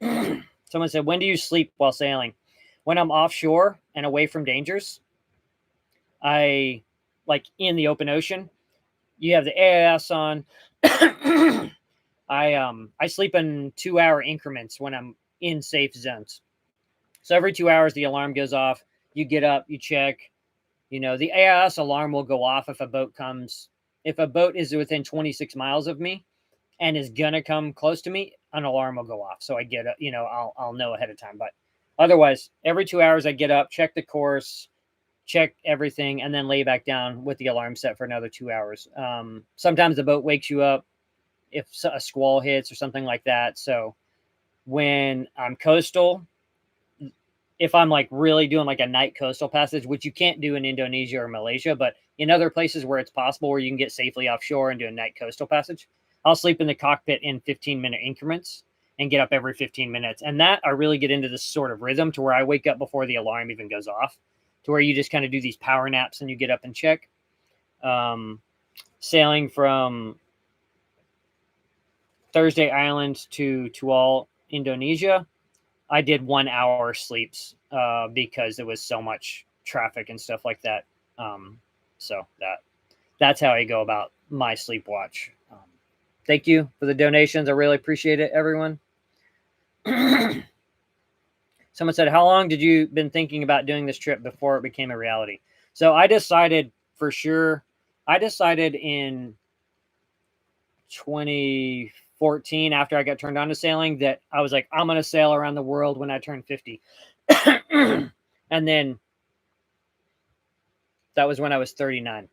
Someone said, when do you sleep while sailing? When I'm offshore and away from dangers. I like in the open ocean, you have the AIS on. I sleep in 2-hour increments when I'm in safe zones. So every 2 hours the alarm goes off. You get up, you check. You know, the AIS alarm will go off if a boat comes. If a boat is within 26 miles of me and is gonna come close to me, an alarm will go off. So I get up, you know, I'll know ahead of time. But otherwise, every 2 hours I get up, check the course, check everything, and then lay back down with the alarm set for another 2 hours. Sometimes the boat wakes you up if a squall hits or something like that. So when I'm coastal, if I'm like really doing like a night coastal passage, which you can't do in Indonesia or Malaysia, but in other places where it's possible where you can get safely offshore and do a night coastal passage, I'll sleep in the cockpit in 15-minute increments and get up every 15 minutes. And that I really get into this sort of rhythm to where I wake up before the alarm even goes off, to where you just kind of do these power naps and you get up and check. Sailing from Thursday Island to Tual, Indonesia, I did 1 hour sleeps because there was so much traffic and stuff like that. So that's how I go about my sleep watch. Thank you for the donations. I really appreciate it, everyone. Someone said, how long did you been thinking about doing this trip before it became a reality? So I decided for sure. I decided in 2014, after I got turned on to sailing, that I was like, I'm going to sail around the world when I turn 50. And then that was when I was 39.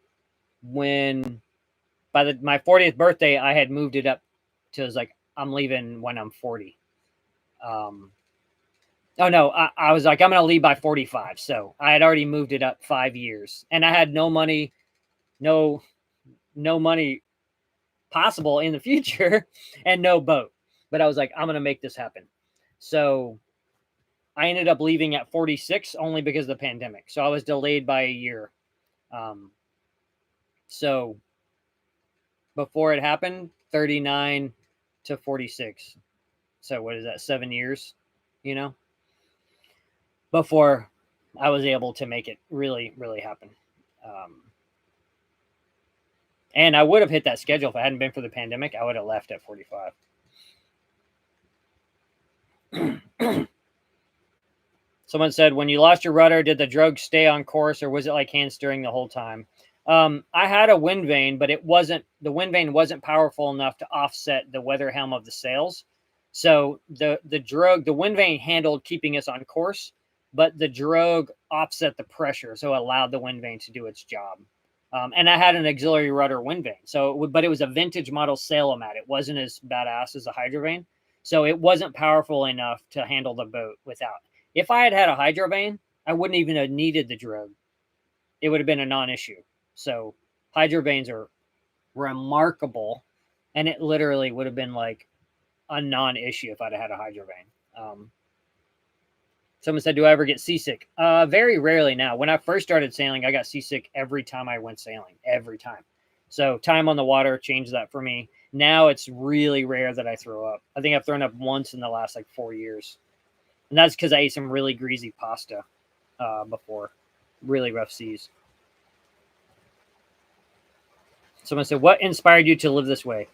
When by my 40th birthday, I had moved it up to, it was like, I'm leaving when I'm 40. Oh no, I was like, I'm going to leave by 45. So I had already moved it up 5 years, and I had no money, no money possible in the future, and no boat. But I was like, I'm going to make this happen. So I ended up leaving at 46 only because of the pandemic. So I was delayed by a year. So before it happened, 39 to 46. So what is that? 7 years, you know, before I was able to make it really, really happen. And I would have hit that schedule if it hadn't been for the pandemic. I would have left at 45. Someone said, when you lost your rudder, did the drogue stay on course, or was it like hand steering the whole time? I had a wind vane, but the wind vane wasn't powerful enough to offset the weather helm of the sails. So the wind vane handled keeping us on course, but the drogue offset the pressure, so it allowed the wind vane to do its job. And I had an auxiliary rudder wind vane, but it was a vintage model Sail-O-Mat. It wasn't as badass as a hydro vane, so it wasn't powerful enough to handle the boat without. If I had had a hydro vane, I wouldn't even have needed the drogue. It would have been a non-issue. So hydro vanes are remarkable, and it literally would have been like a non-issue if I'd had a hydro vane. Someone said, do I ever get seasick? Very rarely now. When I first started sailing, I got seasick every time I went sailing, every time. So time on the water changed that for me. Now it's really rare that I throw up. I think I've thrown up once in the last like 4 years. And that's because I ate some really greasy pasta before. Really rough seas. Someone said, what inspired you to live this way?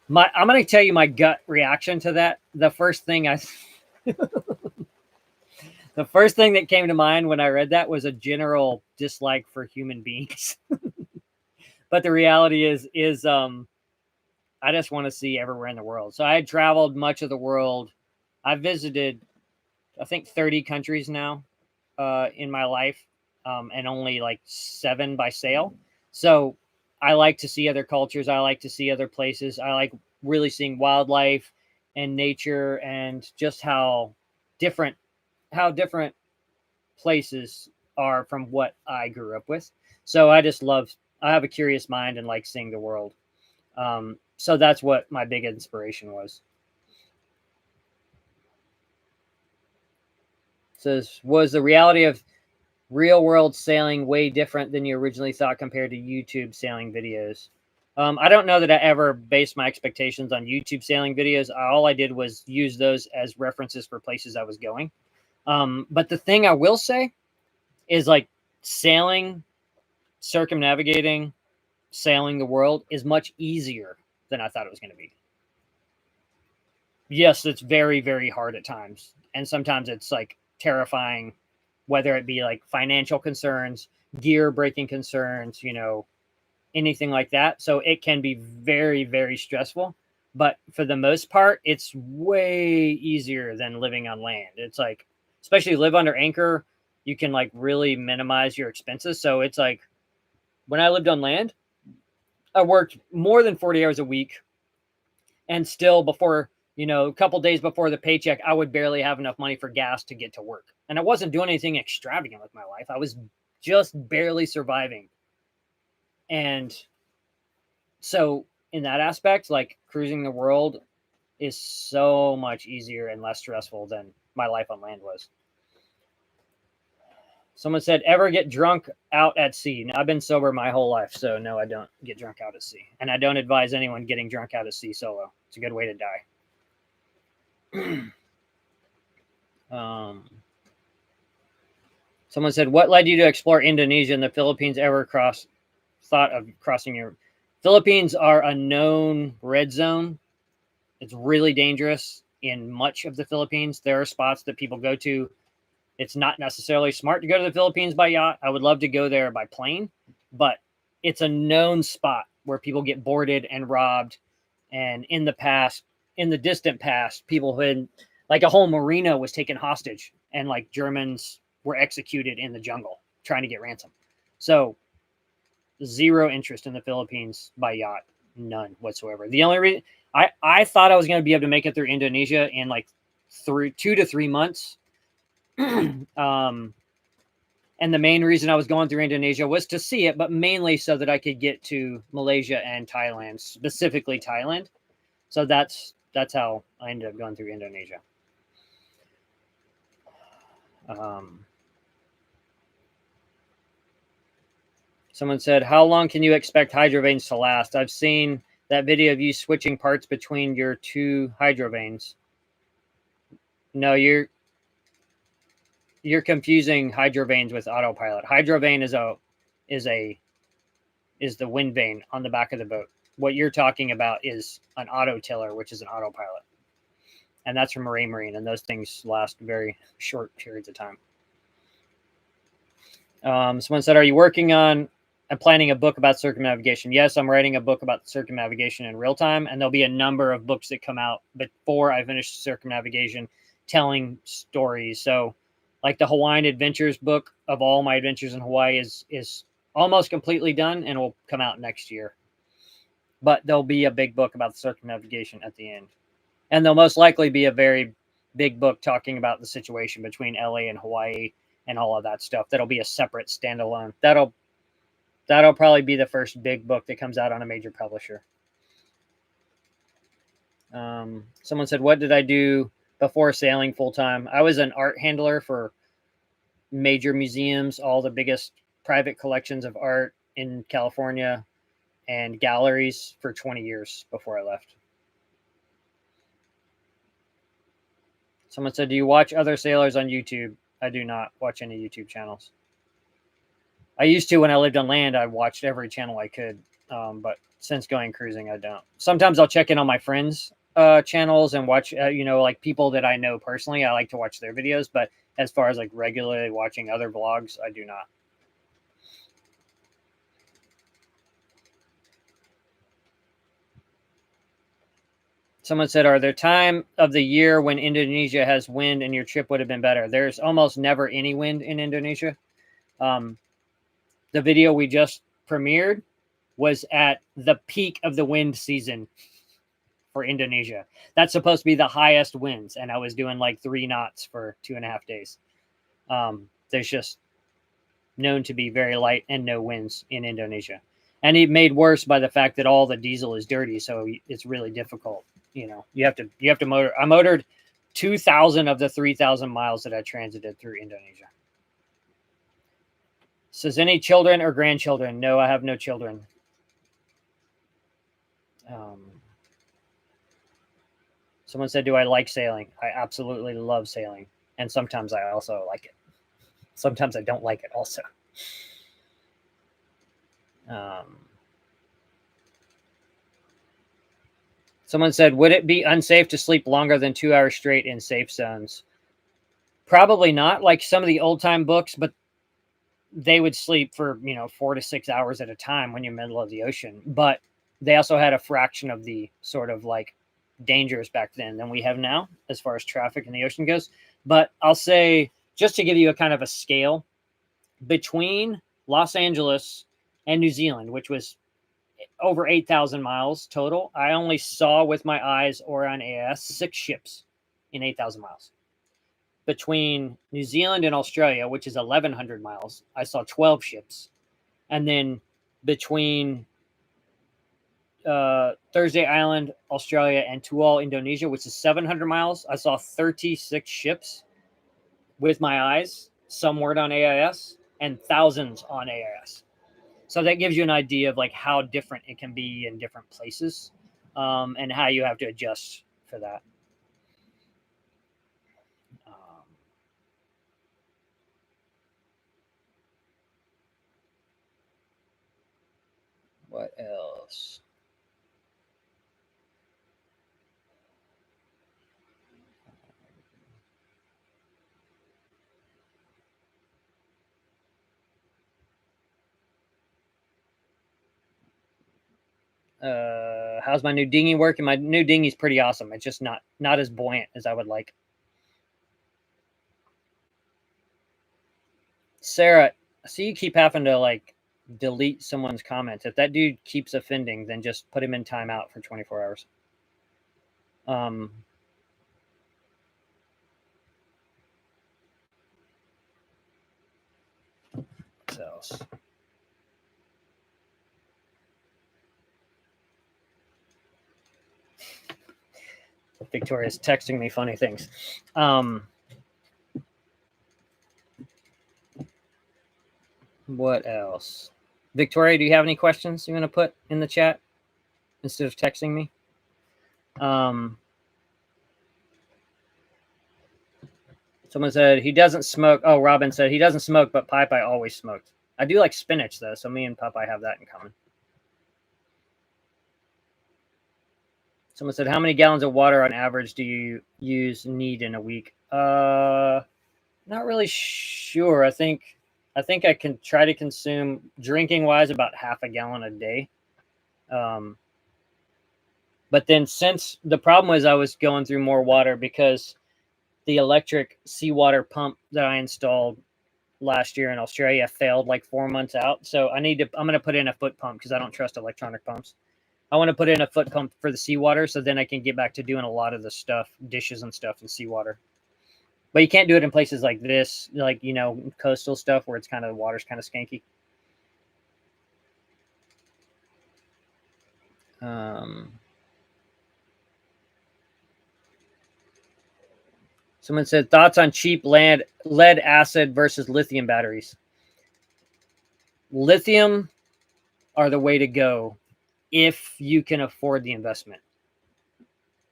I'm going to tell you my gut reaction to that. The first thing that came to mind when I read that was a general dislike for human beings. But the reality is I just want to see everywhere in the world. So I had traveled much of the world. I visited, I think, 30 countries now in my life, and only like 7 by sail. So I like to see other cultures. I like to see other places. I like really seeing wildlife and nature and just how different places are from what I grew up with. So I have a curious mind and like seeing the world. So that's what my big inspiration was. It says, was the reality of real world sailing way different than you originally thought compared to YouTube sailing videos? I don't know that I ever based my expectations on YouTube sailing videos. All I did was use those as references for places I was going. But the thing I will say is like sailing, circumnavigating, sailing the world is much easier than I thought it was going to be. Yes, it's very, very hard at times. And sometimes it's like terrifying, whether it be like financial concerns, gear breaking concerns, anything like that. So it can be very, very stressful. But for the most part, it's way easier than living on land. It's like, especially live under anchor, you can like really minimize your expenses. So it's like when I lived on land, I worked more than 40 hours a week. And still before, a couple days before the paycheck, I would barely have enough money for gas to get to work. And I wasn't doing anything extravagant with my life. I was just barely surviving. And so in that aspect, like cruising the world is so much easier and less stressful than my life on land was. Someone said, ever get drunk out at sea? Now, I've been sober my whole life, so no, I don't get drunk out at sea. And I don't advise anyone getting drunk out at sea solo. It's a good way to die. Someone said, what led you to explore Indonesia and the Philippines? Ever thought of crossing your... Philippines are a known red zone. It's really dangerous in much of the Philippines. There are spots that people go to. It's not necessarily smart to go to the Philippines by yacht. I would love to go there by plane, but it's a known spot where people get boarded and robbed. And in the distant past, people had, like a whole marina was taken hostage and like Germans were executed in the jungle trying to get ransom. So zero interest in the Philippines by yacht, none whatsoever. The only reason I thought I was going to be able to make it through Indonesia in like 2 to 3 months. And the main reason I was going through Indonesia was to see it, but mainly so that I could get to Malaysia and Thailand, specifically Thailand. So that's how I ended up going through Indonesia. Someone said, how long can you expect hydrovanes to last? I've seen that video of you switching parts between your 2 hydrovanes. No, you're confusing hydrovanes with autopilot. Hydrovane is the wind vane on the back of the boat. What you're talking about is an auto tiller, which is an autopilot. And that's from marine, and those things last very short periods of time. Someone said, are you working on and planning a book about circumnavigation? Yes, I'm writing a book about circumnavigation in real time, and there'll be a number of books that come out before I finish circumnavigation, telling stories. So like the Hawaiian Adventures book of all my adventures in Hawaii is almost completely done and will come out next year. But there'll be a big book about circumnavigation at the end. And there'll most likely be a very big book talking about the situation between LA and Hawaii and all of that stuff. That'll be a separate standalone. That'll probably be the first big book that comes out on a major publisher. Someone said, what did I do before sailing full time? I was an art handler for major museums, all the biggest private collections of art in California, and galleries for 20 years before I left. Someone said, do you watch other sailors on YouTube? I do not watch any YouTube channels. I used to when I lived on land. I watched every channel I could, but since going cruising, I don't. Sometimes I'll check in on my friends' channels and watch, like people that I know personally. I like to watch their videos, but as far as like regularly watching other vlogs, I do not. Someone said, are there time of the year when Indonesia has wind and your trip would have been better? There's almost never any wind in Indonesia. The video we just premiered, was at the peak of the wind season for Indonesia. That's supposed to be the highest winds, and I was doing like 3 knots for 2.5 days. There's just known to be very light and no winds in Indonesia, and it made worse by the fact that all the diesel is dirty, so it's really difficult. You know, you have to motor. I motored 2,000 of the 3,000 miles that I transited through Indonesia. Says, any children or grandchildren? No, I have no children. Someone said, do I like sailing? I absolutely love sailing. And sometimes I also like it. Sometimes I don't like it also. Someone said, would it be unsafe to sleep longer than 2 hours straight in safe zones? Probably not, like some of the old time books, but they would sleep for, 4 to 6 hours at a time when you're in the middle of the ocean. But they also had a fraction of the sort of like dangers back then than we have now as far as traffic in the ocean goes. But I'll say, just to give you a kind of a scale, between Los Angeles and New Zealand, which was over 8,000 miles total, I only saw with my eyes or on AIS 6 ships in 8,000 miles. Between New Zealand and Australia, which is 1,100 miles, I saw 12 ships. And then between Thursday Island, Australia, and Tual, Indonesia, which is 700 miles, I saw 36 ships with my eyes, some word on AIS, and thousands on AIS. So that gives you an idea of like how different it can be in different places, and how you have to adjust for that. What else? How's my new dinghy working? My new dinghy's pretty awesome. It's just not as buoyant as I would like. Sarah, I see you keep having to like delete someone's comments. If that dude keeps offending, then just put him in timeout for 24 hours. What else? Victoria's texting me funny things. What else? Victoria, do you have any questions you want to put in the chat instead of texting me? Someone said he doesn't smoke. Oh, Robin said he doesn't smoke, but Popeye always smoked. I do like spinach, though, so me and Popeye have that in common. Someone said, how many gallons of water on average do you need in a week? Not really sure. I think I can try to consume, drinking wise, about half a gallon a day. But then since the problem was I was going through more water because the electric seawater pump that I installed last year in Australia failed like 4 months out. So I'm going to put in a foot pump because I don't trust electronic pumps. I want to put in a foot pump for the seawater so then I can get back to doing a lot of the stuff, dishes and stuff in seawater. But you can't do it in places like this, like, coastal stuff where it's kind of, the water's kind of skanky. Someone said, thoughts on cheap lead acid versus lithium batteries. Lithium are the way to go if you can afford the investment.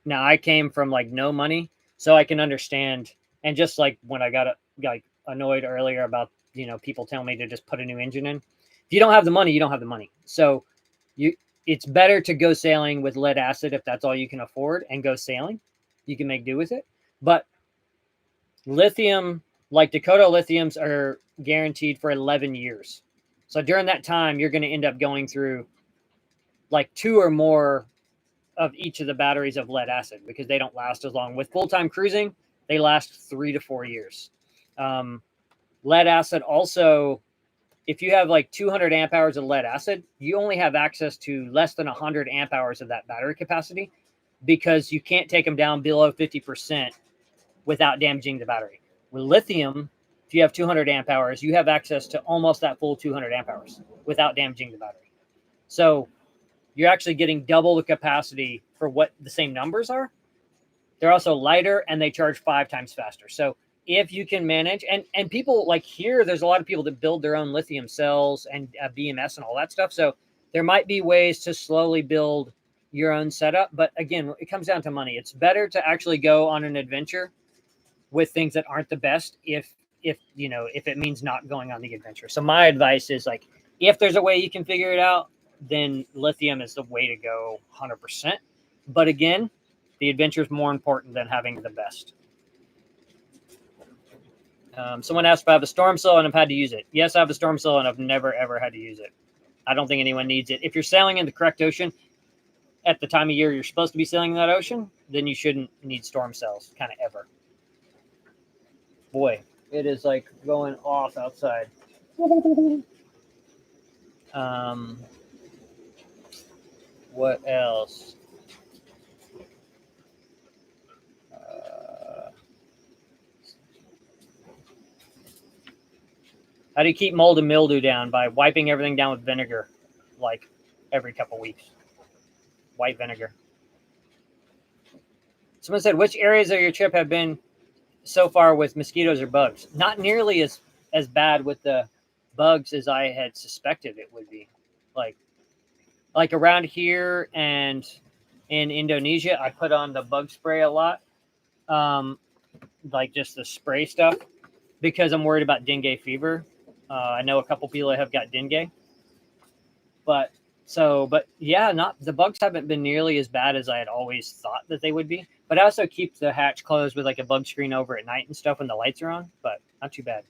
Now, I came from like no money, so I can understand. And just like when I got annoyed earlier about, people telling me to just put a new engine in. If you don't have the money, you don't have the money. So it's better to go sailing with lead acid if that's all you can afford, and go sailing. You can make do with it. But lithium, like Dakota lithiums, are guaranteed for 11 years. So during that time, you're going to end up going through like 2 or more of each of the batteries of lead acid because they don't last as long. With full-time cruising, they last 3 to 4 years. Lead acid also if you have like 200 amp hours of lead acid, you only have access to less than 100 amp hours of that battery capacity, because you can't take them down below 50% without damaging the battery. With lithium, if you have 200 amp hours, you have access to almost that full 200 amp hours without damaging the battery. So you're actually getting double the capacity for what the same numbers are. They're also lighter and they charge 5 times faster. So if you can manage, and people like here, there's a lot of people that build their own lithium cells and BMS and all that stuff. So there might be ways to slowly build your own setup. But again, it comes down to money. It's better to actually go on an adventure with things that aren't the best if it means not going on the adventure. So my advice is, like, if there's a way you can figure it out, then lithium is the way to go 100%. But again, the adventure is more important than having the best. Someone asked if I have a storm cell and I've had to use it. Yes, I have a storm cell and I've never, ever had to use it. I don't think anyone needs it. If you're sailing in the correct ocean at the time of year you're supposed to be sailing in that ocean, then you shouldn't need storm cells kind of ever. Boy, it is like going off outside. What else? How do you keep mold and mildew down? By wiping everything down with vinegar, like every couple weeks. White vinegar. Someone said, which areas of your trip have been so far with mosquitoes or bugs? Not nearly as bad with the bugs as I had suspected it would be. Like around here and in Indonesia, I put on the bug spray a lot. Like just the spray stuff, because I'm worried about dengue fever. I know a couple people that have got dengue, but yeah, the bugs haven't been nearly as bad as I had always thought that they would be. But I also keep the hatch closed with like a bug screen over at night and stuff when the lights are on, but not too bad.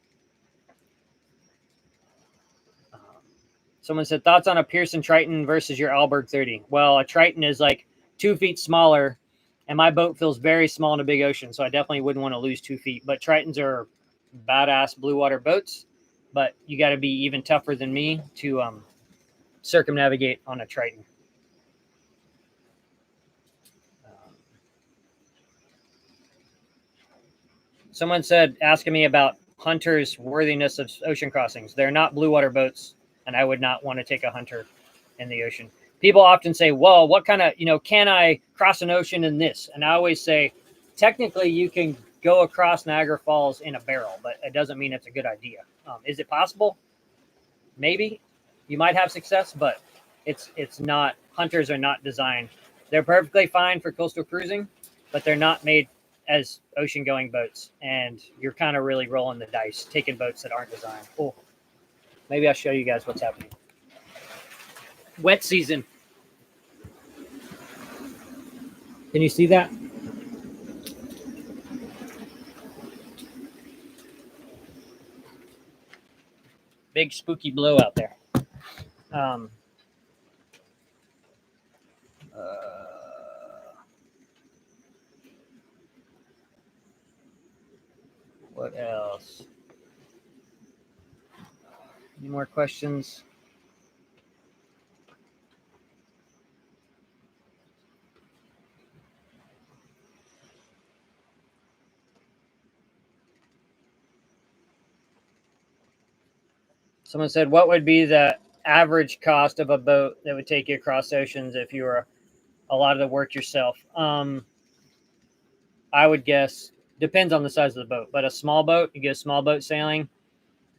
Someone said, thoughts on a Pearson Triton versus your Alberg 30? Well, a Triton is like 2 feet smaller, and my boat feels very small in a big ocean, so I definitely wouldn't want to lose 2 feet. But Tritons are badass blue water boats, but you got to be even tougher than me to circumnavigate on a Triton. Someone said, asking me about hunters' worthiness of ocean crossings. They're not blue water boats, and I would not want to take a hunter in the ocean. People often say, well, what kind of, can I cross an ocean in this? And I always say, technically, you can go across Niagara Falls in a barrel, but it doesn't mean it's a good idea. Is it possible? Maybe. You might have success, but it's not. Hunters are not designed. They're perfectly fine for coastal cruising, but they're not made as ocean-going boats. And you're kind of really rolling the dice, taking boats that aren't designed. Oh, maybe I'll show you guys what's happening. Wet season. Can you see that? Big spooky blowout there. What else? Any more questions? Someone said, what would be the average cost of a boat that would take you across oceans if you were a lot of the work yourself? I would guess, depends on the size of the boat, but a small boat, you get a small boat sailing,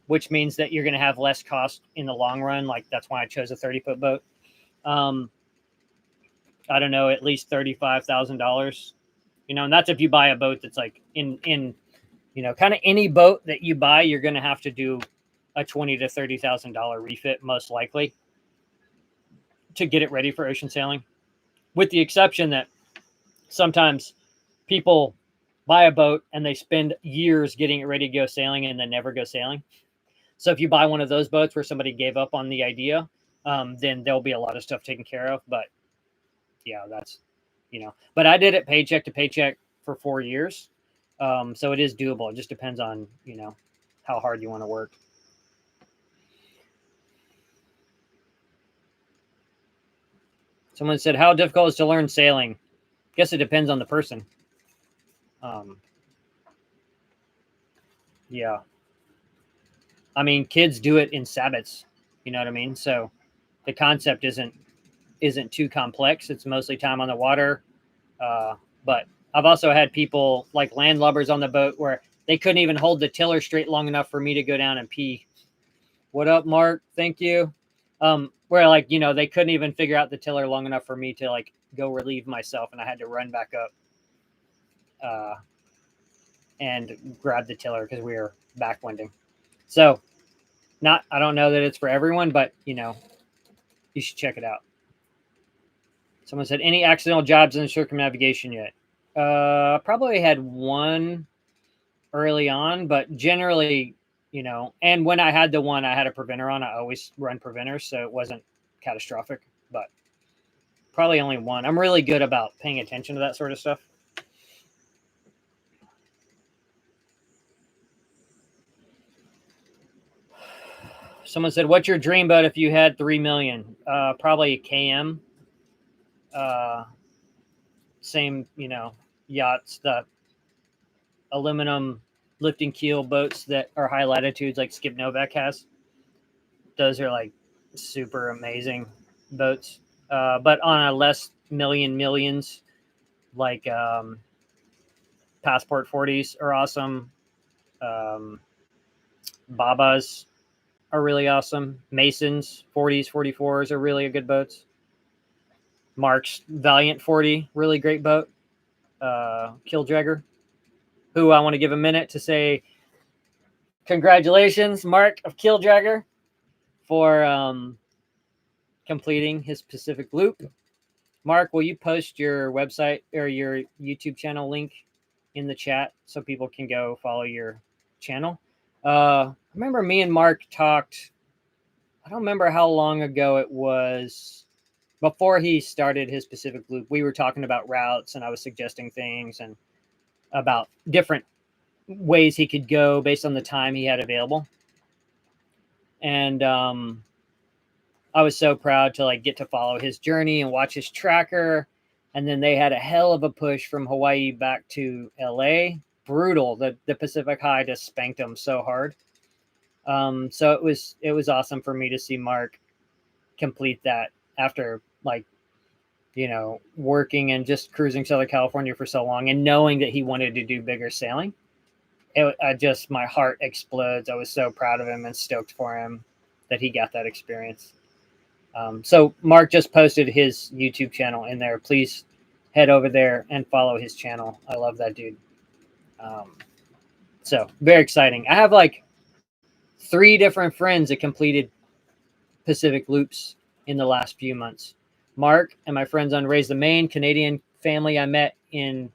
which means that you're going to have less cost in the long run. Like, that's why I chose a 30-foot boat. I don't know, at least $35,000, and that's if you buy a boat that's like in kind of any boat that you buy, you're going to have to do a $20,000 to $30,000 refit, most likely, to get it ready for ocean sailing, with the exception that sometimes people buy a boat and they spend years getting it ready to go sailing and then never go sailing. So if you buy one of those boats where somebody gave up on the idea, then there'll be a lot of stuff taken care of. But yeah, that's, but I did it paycheck to paycheck for 4 years. So it is doable. It just depends on, how hard you want to work. Someone said, how difficult is to learn sailing? I guess it depends on the person. Yeah. I mean, kids do it in Sabbats. You know what I mean? So the concept isn't too complex. It's mostly time on the water. But I've also had people like landlubbers on the boat where they couldn't even hold the tiller straight long enough for me to go down and pee. What up, Mark? Thank you. Where like, you know, they couldn't even figure out the tiller long enough for me to like go relieve myself, and I had to run back up and grab the tiller because we were backwinding. So I don't know that it's for everyone, but you know, you should check it out. Someone said, any accidental jobs in circumnavigation yet? Probably had one early on, but generally, you know, and when I had the one I had a preventer on, I always run preventers, so it wasn't catastrophic, but probably only one. I'm really good about paying attention to that sort of stuff. Someone said, what's your dream boat if you had 3 million? Probably a KM. Same, you know, yachts, the aluminum lifting keel boats that are high latitudes like Skip Novak has. Those are like super amazing boats. But on a less millions, like Passport 40s are awesome. Babas are really awesome. Masons 40s, 44s are really good boats. Mark's Valiant 40, really great boat. Killdragger, who I want to give a minute to say congratulations, Mark of Killdragger, for completing his Pacific Loop. Mark, will you post your website or your YouTube channel link in the chat so people can go follow your channel? I remember me and Mark talked, I don't remember how long ago it was, before he started his Pacific Loop. We were talking about routes, and I was suggesting things and about different ways he could go based on the time he had available. And I was so proud to like get to follow his journey and watch his tracker. And then they had a hell of a push from Hawaii back to LA. Brutal. The Pacific High just spanked them so hard. So it was awesome for me to see Mark complete that after like, you know, working and just cruising Southern California for so long and knowing that he wanted to do bigger sailing. My heart explodes. I was so proud of him and stoked for him that he got that experience. So Mark just posted his YouTube channel in there. Please head over there and follow his channel. I love that dude. So very exciting. I have like 3 different friends that completed Pacific Loops in the last few months. Mark and my friends on Raise the Main, Canadian family I met in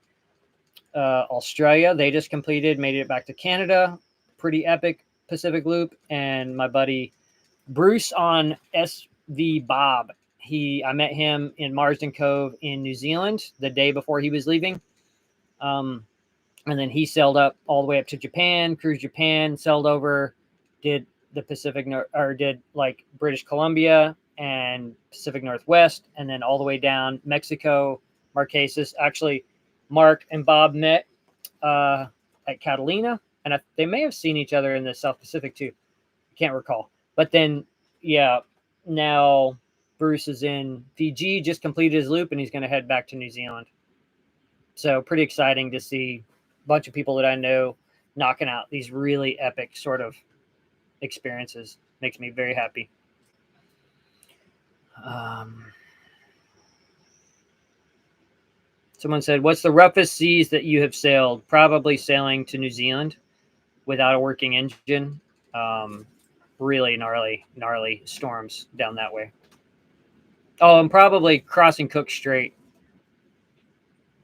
Australia. They just made it back to Canada. Pretty epic Pacific Loop. And my buddy Bruce on SV Bob. I met him in Marsden Cove in New Zealand the day before he was leaving. And then he sailed up all the way up to Japan, cruised Japan, sailed over, did the Pacific or did like British Columbia and Pacific Northwest, and then all the way down Mexico, Marquesas. Actually, Mark and Bob met at Catalina, and they may have seen each other in the South Pacific too. I can't recall. But then, yeah, now Bruce is in Fiji, just completed his loop, and he's going to head back to New Zealand. So pretty exciting to see a bunch of people that I know knocking out these really epic sort of experiences. Makes me very happy. Someone said, what's the roughest seas that you have sailed? Probably sailing to New Zealand without a working engine. Really gnarly storms down that way. Oh, and probably crossing Cook Strait,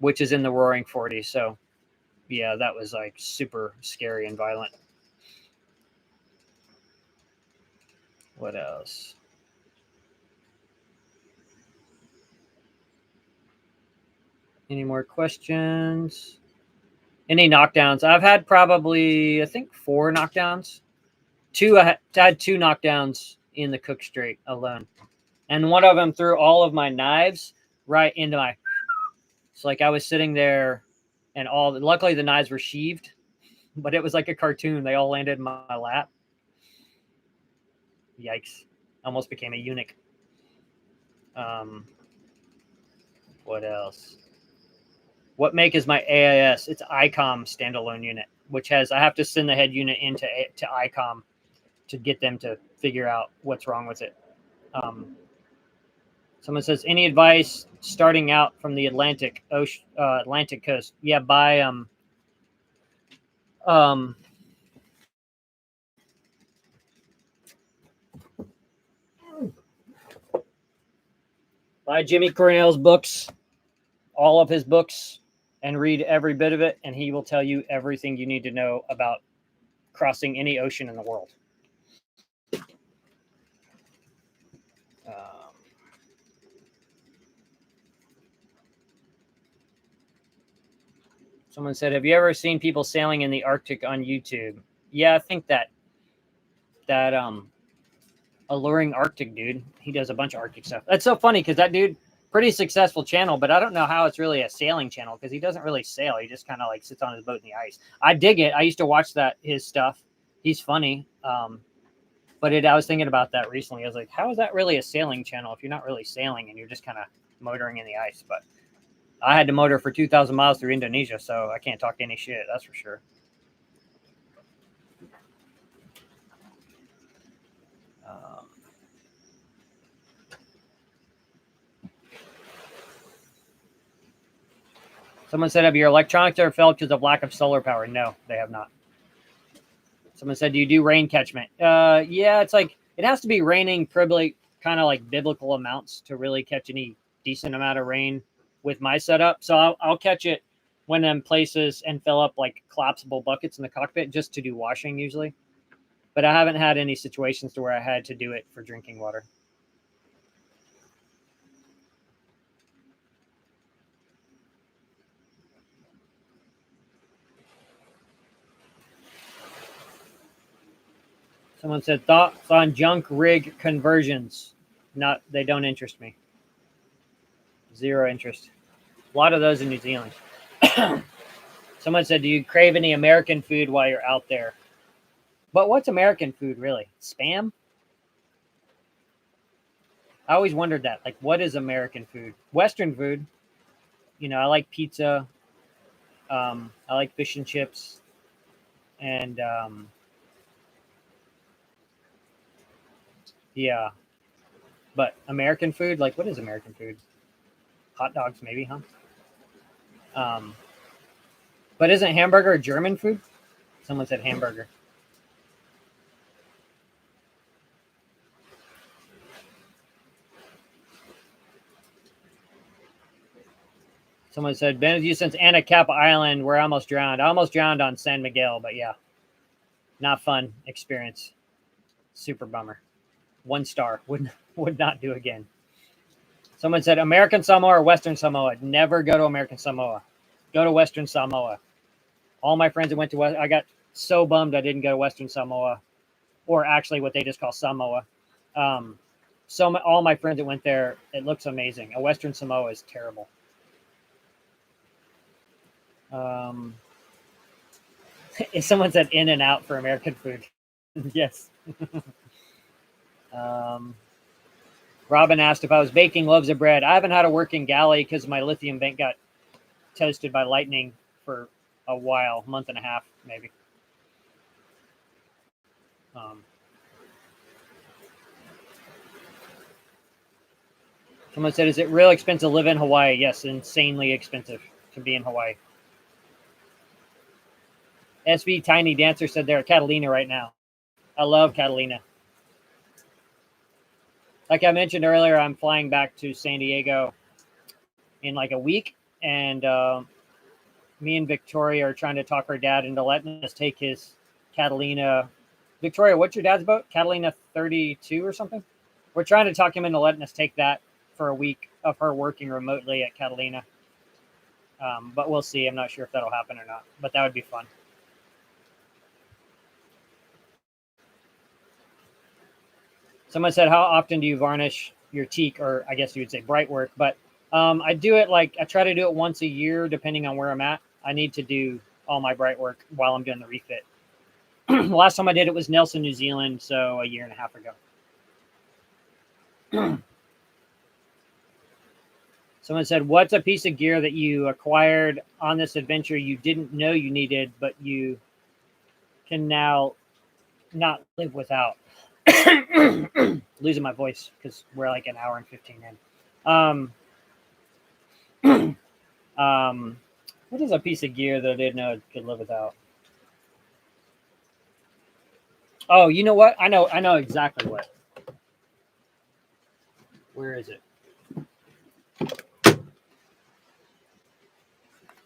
which is in the Roaring 40s. So, yeah, that was like super scary and violent. What else? Any more questions? Any knockdowns? I've had probably, I think, 4 knockdowns. I had 2 knockdowns in the Cook Strait alone. and one of them threw all of my knives right into my. So like I was sitting there, and luckily the knives were sheathed, but it was like a cartoon. They all landed in my lap. Yikes! Almost became a eunuch. Um, what else? What make is my AIS? It's ICOM standalone unit, which has I have to send the head unit into to ICOM to get them to figure out what's wrong with it. Someone says, any advice starting out from the Atlantic Ocean, Atlantic coast? Yeah, um, buy Jimmy Cornell's books, all of his books, and read every bit of it, and he will tell you everything you need to know about crossing any ocean in the world. Someone said, have you ever seen people sailing in the Arctic on YouTube? Yeah, I think that Alluring Arctic dude, he does a bunch of Arctic stuff. That's so funny because that dude, pretty successful channel, but I don't know how it's really a sailing channel because he doesn't really sail. He just kind of like sits on his boat in the ice. I dig it. I used to watch his stuff. He's funny. But I was thinking about that recently. I was like, how is that really a sailing channel if you're not really sailing and you're just kind of motoring in the ice? But I had to motor for 2,000 miles through Indonesia, so I can't talk any shit. That's for sure. Someone said, have your electronics ever failed because of lack of solar power? No, they have not. Someone said, do you do rain catchment? Yeah, it's like it has to be raining probably kind of like biblical amounts to really catch any decent amount of rain with my setup. So I'll catch it when I'm places and fill up like collapsible buckets in the cockpit just to do washing usually. But I haven't had any situations to where I had to do it for drinking water. Someone said, thoughts on junk rig conversions? They don't interest me. Zero interest. A lot of those in New Zealand. Someone said, do you crave any American food while you're out there? But what's American food really? Spam? I always wondered that. Like, what is American food? Western food, I like pizza. I like fish and chips. And yeah. But American food, like, what is American food? Hot dogs, maybe, huh? Um, but isn't hamburger German food? Someone said hamburger. Someone said, been since Anacapa Island, where I almost drowned. I almost drowned on San Miguel, but yeah, not fun experience. Super bummer. 1 star. Would not do again. Someone said, American Samoa or Western Samoa? Never go to American Samoa. Go to Western Samoa. All my friends that went to I got so bummed I didn't go to Western Samoa, or actually what they just call Samoa. All my friends that went there, it looks amazing. A Western Samoa is terrible. If someone said In and Out for American food, yes. Robin asked if I was baking loaves of bread. I haven't had a working galley because my lithium bank got toasted by lightning for a while, month and a half, maybe. Someone said, is it real expensive to live in Hawaii? Yes, insanely expensive to be in Hawaii. SV Tiny Dancer said they're at Catalina right now. I love Catalina. Like I mentioned earlier, I'm flying back to San Diego in like a week, and me and Victoria are trying to talk her dad into letting us take his Catalina. Victoria, what's your dad's boat? Catalina 32 or something? We're trying to talk him into letting us take that for a week of her working remotely at Catalina. But we'll see. I'm not sure if that'll happen or not, but that would be fun. Someone said, how often do you varnish your teak, or I guess you would say bright work. But I do it like I try to do it once a year, depending on where I'm at. I need to do all my bright work while I'm doing the refit. The last time I did it was Nelson, New Zealand, so a year and a half ago. Someone said, what's a piece of gear that you acquired on this adventure you didn't know you needed, but you can now not live without? Losing my voice because we're like an hour and 15 in. What is a piece of gear that I didn't know I could live without? Oh, you know what? I know exactly what. Where is it?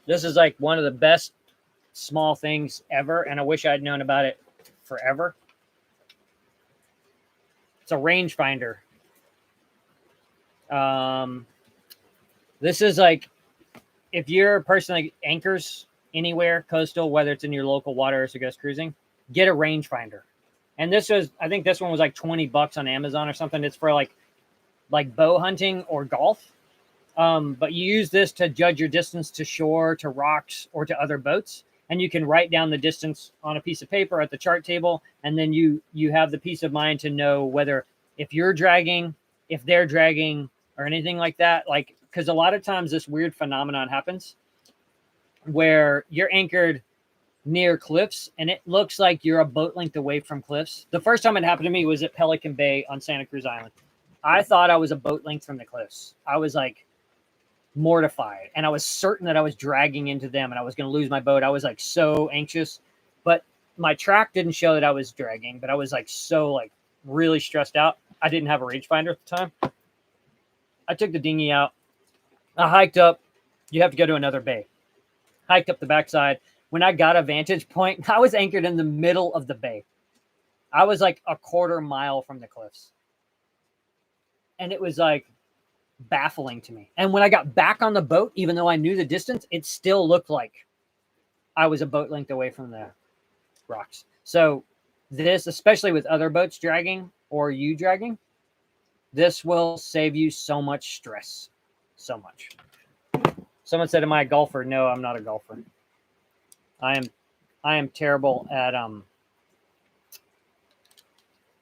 This is like one of the best small things ever, and I wish I'd known about it forever. It's a rangefinder. This is like if you're a person that anchors anywhere coastal, whether it's in your local waters or goes cruising, get a rangefinder. And this was, I think this one was like $20 on Amazon or something. It's for like bow hunting or golf. But you use this to judge your distance to shore, to rocks, or to other boats. And you can write down the distance on a piece of paper at the chart table. And then you have the peace of mind to know whether if you're dragging, if they're dragging, or anything like that. Like, because a lot of times this weird phenomenon happens where you're anchored near cliffs and it looks like you're a boat length away from cliffs. The first time it happened to me was at Pelican Bay on Santa Cruz Island. I thought I was a boat length from the cliffs. I was like mortified, and I was certain that I was dragging into them and I was going to lose my boat. I was like so anxious, but my track didn't show that I was dragging, but I was like so like really stressed out. I didn't have a rangefinder at the time. I took the dinghy out. I hiked up. You have to go to another bay. Hiked up the backside. When I got a vantage point, I was anchored in the middle of the bay. I was like a quarter mile from the cliffs. And it was like baffling to me. And when I got back on the boat, even though I knew the distance, it still looked like I was a boat length away from the rocks. So this, especially with other boats dragging or you dragging, this will save you so much stress. So much. Someone said, am I a golfer? No, I'm not a golfer. I am terrible at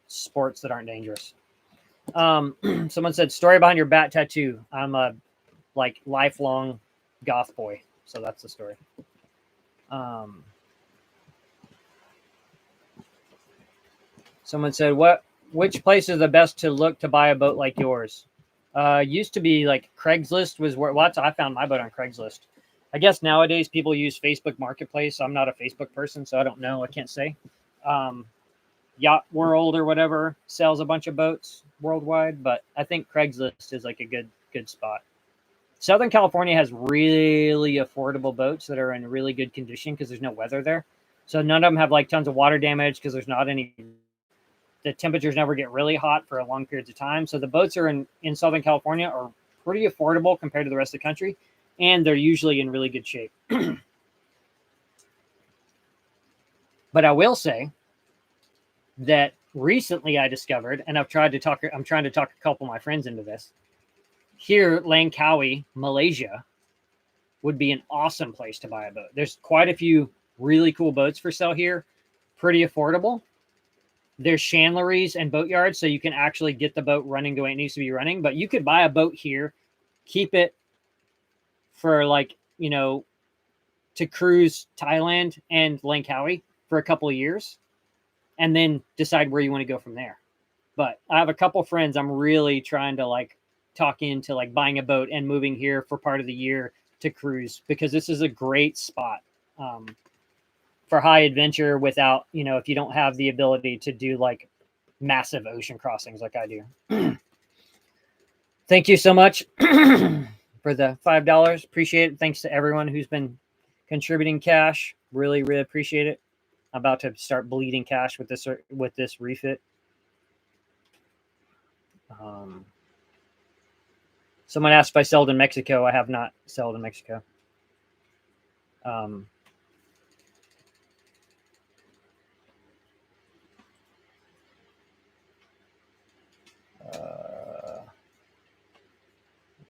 sports that aren't dangerous. Someone said, story behind your bat tattoo. I'm a like lifelong goth boy, so that's the story. Someone said, which place is the best to look to buy a boat like yours? Used to be like Craigslist was where I found my boat on Craigslist. I guess nowadays people use Facebook Marketplace. I'm not a Facebook person, so I don't know. I can't say. Yacht World or whatever sells a bunch of boats worldwide, but I think Craigslist is like a good spot. Southern California has really affordable boats that are in really good condition because there's no weather there. So none of them have like tons of water damage because there's not any. The temperatures never get really hot for a long periods of time. So the boats are in Southern California are pretty affordable compared to the rest of the country, and they're usually in really good shape. But I will say that recently I discovered, and I'm trying to talk a couple of my friends into this. Here, Langkawi, Malaysia, would be an awesome place to buy a boat. There's quite a few really cool boats for sale here, pretty affordable. There's chandleries and boatyards, so you can actually get the boat running the way it needs to be running. But you could buy a boat here, keep it for like, to cruise Thailand and Langkawi for a couple of years, and then decide where you want to go from there. But I have a couple friends I'm really trying to like talk into like buying a boat and moving here for part of the year to cruise, because this is a great spot for high adventure without, if you don't have the ability to do like massive ocean crossings like I do. Thank you so much for the $5. Appreciate it. Thanks to everyone who's been contributing cash. Really, really appreciate it. I'm about to start bleeding cash with this refit. Someone asked if I sold in Mexico. I have not sold in Mexico.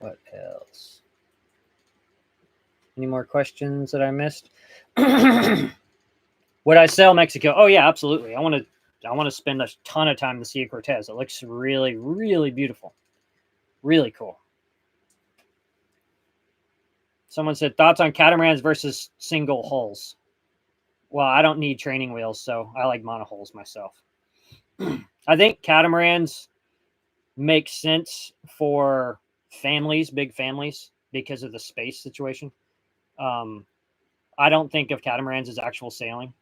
What else? Any more questions that I missed? Would I sell Mexico? Oh yeah, absolutely. I want to spend a ton of time to see Cortez. It looks really, really beautiful. Really cool. Someone said thoughts on catamarans versus single hulls. Well, I don't need training wheels, so I like monohulls myself. I think catamarans make sense for families, big families, because of the space situation. I don't think of catamarans as actual sailing.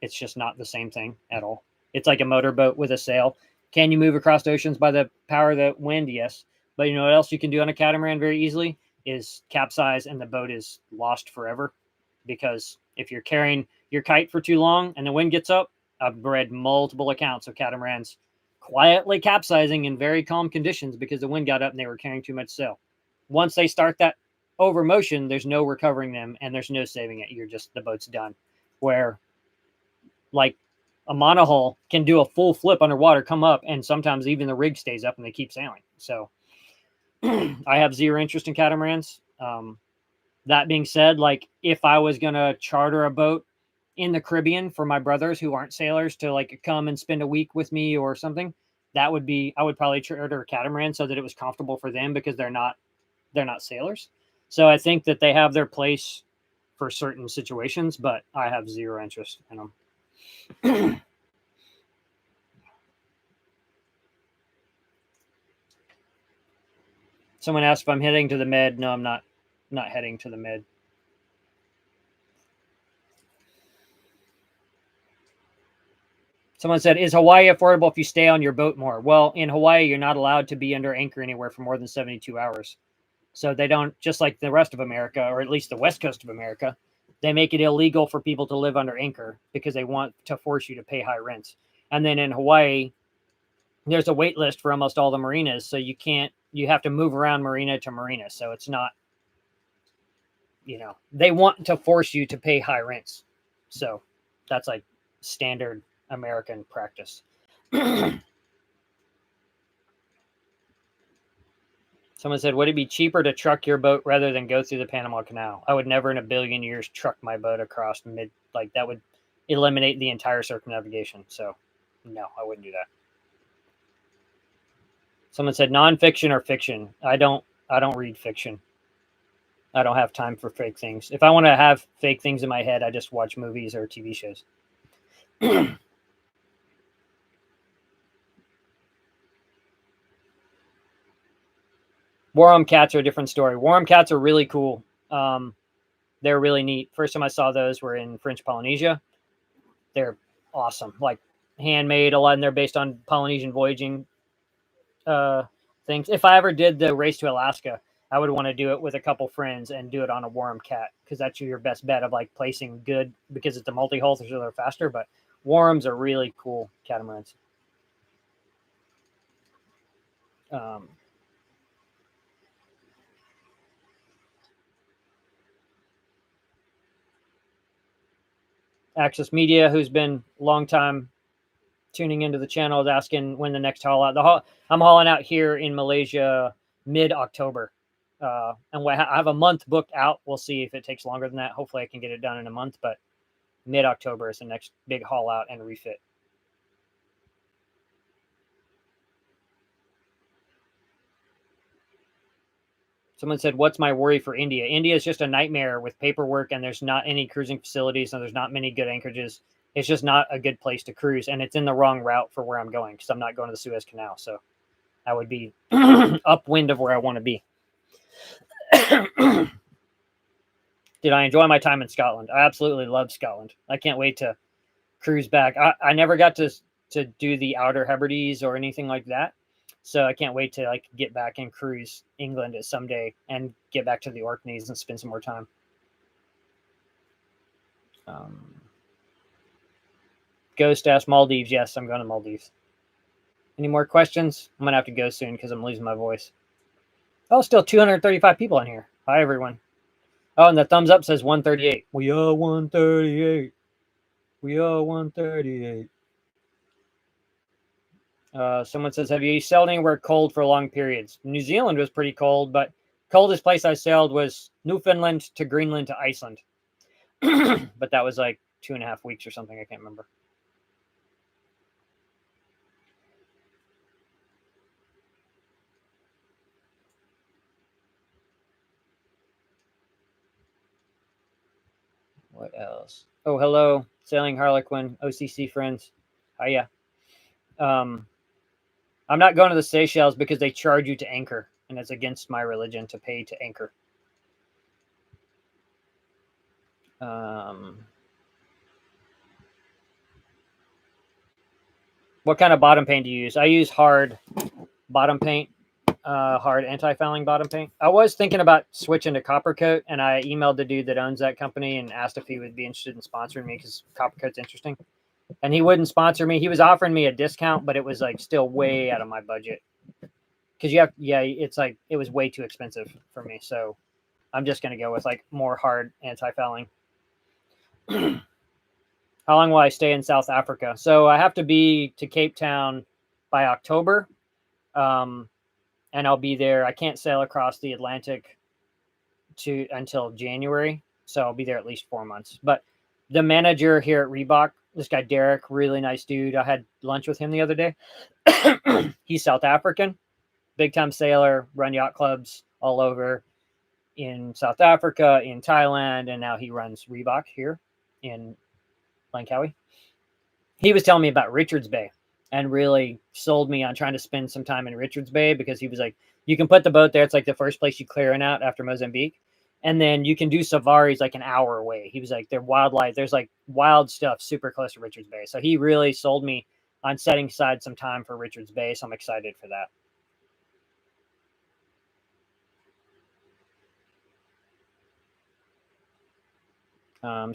It's just not the same thing at all. It's like a motorboat with a sail. Can you move across oceans by the power of the wind? Yes. But you know what else you can do on a catamaran very easily is capsize and the boat is lost forever. Because if you're carrying your kite for too long and the wind gets up, I've read multiple accounts of catamarans quietly capsizing in very calm conditions because the wind got up and they were carrying too much sail. Once they start that over motion, there's no recovering them and there's no saving it. The boat's done. Where like a monohull can do a full flip underwater, come up, and sometimes even the rig stays up and they keep sailing. So I have zero interest in catamarans. That being said, like if I was going to charter a boat in the Caribbean for my brothers who aren't sailors to like come and spend a week with me or something, I would probably charter a catamaran so that it was comfortable for them because they're not sailors. So I think that they have their place for certain situations, but I have zero interest in them. Someone asked if I'm heading to the Med. No, I'm not heading to the Med. Someone said, is Hawaii affordable if you stay on your boat more? Well, in Hawaii, you're not allowed to be under anchor anywhere for more than 72 hours. So they don't, just like the rest of America, or at least the West Coast of America, they make it illegal for people to live under anchor because they want to force you to pay high rents. And then in Hawaii, there's a wait list for almost all the marinas. So you have to move around marina to marina. So it's not, they want to force you to pay high rents. So that's like standard American practice. Someone said, would it be cheaper to truck your boat rather than go through the Panama Canal? I would never in a billion years truck my boat across that would eliminate the entire circumnavigation. So no, I wouldn't do that. Someone said nonfiction or fiction. I don't read fiction. I don't have time for fake things. If I want to have fake things in my head, I just watch movies or TV shows. Warm cats are a different story. Warm cats are really cool. They're really neat. First time I saw those were in French Polynesia. They're awesome. Like handmade a lot, and they're based on Polynesian voyaging things. If I ever did the race to Alaska, I would want to do it with a couple friends and do it on a warm cat because that's your best bet of like placing good because it's a multi-hull, so they're faster. But warms are really cool catamarans. Access Media, who's been a long time tuning into the channel, is asking when the next haul out. I'm hauling out here in Malaysia mid-October. And I have a month booked out. We'll see if it takes longer than that. Hopefully I can get it done in a month, but mid-October is the next big haul out and refit. Someone said, what's my worry for India? India is just a nightmare with paperwork, and there's not any cruising facilities, and there's not many good anchorages. It's just not a good place to cruise, and it's in the wrong route for where I'm going because I'm not going to the Suez Canal. So I would be upwind of where I want to be. Did I enjoy my time in Scotland? I absolutely love Scotland. I can't wait to cruise back. I never got to do the Outer Hebrides or anything like that. So I can't wait to like get back and cruise England someday and get back to the Orkneys and spend some more time. Ghost asked Maldives. Yes, I'm going to Maldives. Any more questions? I'm going to have to go soon because I'm losing my voice. Oh, still 235 people on here. Hi, everyone. Oh, and the thumbs up says 138. We are 138. We are 138. Someone says, have you sailed anywhere cold for long periods? New Zealand was pretty cold, but coldest place I sailed was Newfoundland to Greenland to Iceland. But that was like 2.5 weeks or something. I can't remember. What else? Oh, hello, Sailing Harlequin, OCC friends. Hiya. I'm not going to the Seychelles because they charge you to anchor, and it's against my religion to pay to anchor. What kind of bottom paint do you use? I use hard bottom paint, hard anti-fouling bottom paint. I was thinking about switching to copper coat, and I emailed the dude that owns that company and asked if he would be interested in sponsoring me because copper coat's interesting. And he wouldn't sponsor me. He was offering me a discount, but it was like still way out of my budget. Because it's like it was way too expensive for me. So I'm just gonna go with like more hard anti-fouling. How long will I stay in South Africa? So I have to be to Cape Town by October. And I'll be there. I can't sail across the Atlantic until January. So I'll be there at least 4 months. But the manager here at Reebok, this guy Derek, really nice dude. I had lunch with him the other day. He's South African, big time sailor, run yacht clubs all over in South Africa, in Thailand, and now he runs Reebok here in Langkawi. He was telling me about Richards Bay and really sold me on trying to spend some time in Richards Bay because he was like, you can put the boat there. It's like the first place you clear in out after Mozambique. And then you can do safaris like an hour away. He was like, there's wildlife. There's like wild stuff super close to Richards Bay. So he really sold me on setting aside some time for Richards Bay. So I'm excited for that.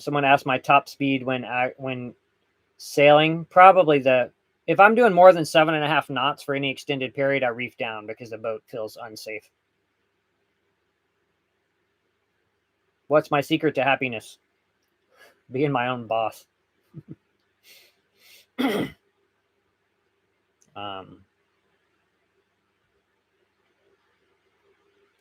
Someone asked my top speed when sailing. Probably if I'm doing more than 7.5 knots for any extended period, I reef down because the boat feels unsafe. What's my secret to happiness? Being my own boss.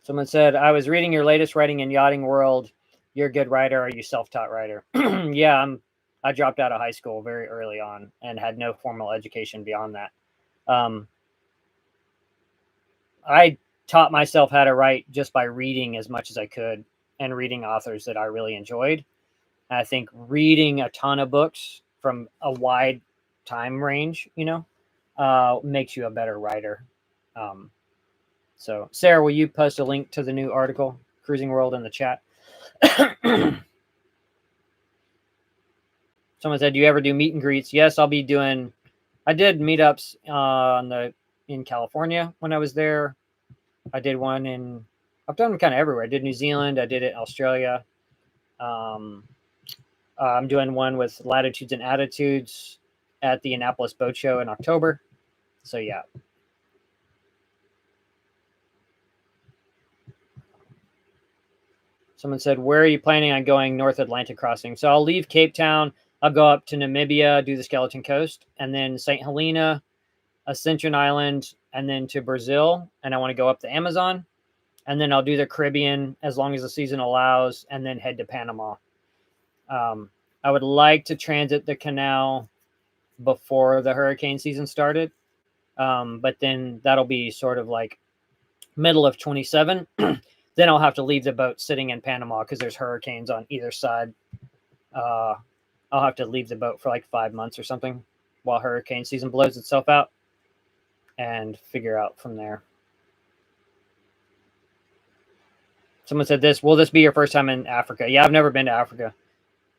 Someone said, I was reading your latest writing in Yachting World. You're a good writer. Are you self-taught writer? Yeah, I dropped out of high school very early on and had no formal education beyond that. I taught myself how to write just by reading as much as I could and reading authors that I really enjoyed. I think reading a ton of books from a wide time range, makes you a better writer. So, Sarah, will you post a link to the new article, Cruising World, in the chat? Someone said, do you ever do meet and greets? Yes, I did meetups in California when I was there. I've done them kind of everywhere. I did New Zealand. I did it in Australia. I'm doing one with Latitudes and Attitudes at the Annapolis Boat Show in October. So, yeah. Someone said, where are you planning on going North Atlantic crossing? So I'll leave Cape Town. I'll go up to Namibia, do the Skeleton Coast, and then St. Helena, Ascension Island, and then to Brazil. And I want to go up the Amazon. And then I'll do the Caribbean as long as the season allows, and then head to Panama. I would like to transit the canal before the hurricane season started. But then that'll be sort of like middle of 27. Then I'll have to leave the boat sitting in Panama because there's hurricanes on either side. I'll have to leave the boat for like 5 months or something while hurricane season blows itself out and figure out from there. Someone said will this be your first time in Africa? Yeah, I've never been to Africa.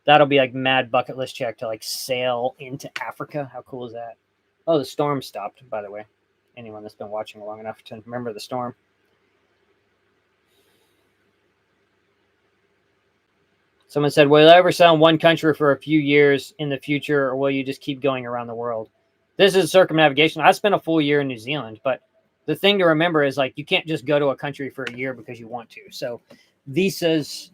That'll be like mad bucket list check to like sail into Africa. How cool is that? Oh, the storm stopped, by the way. Anyone that's been watching long enough to remember the storm. Someone said, will you ever sail in one country for a few years in the future, or will you just keep going around the world? This is circumnavigation. I spent a full year in New Zealand, but the thing to remember is like you can't just go to a country for a year because you want to. So visas,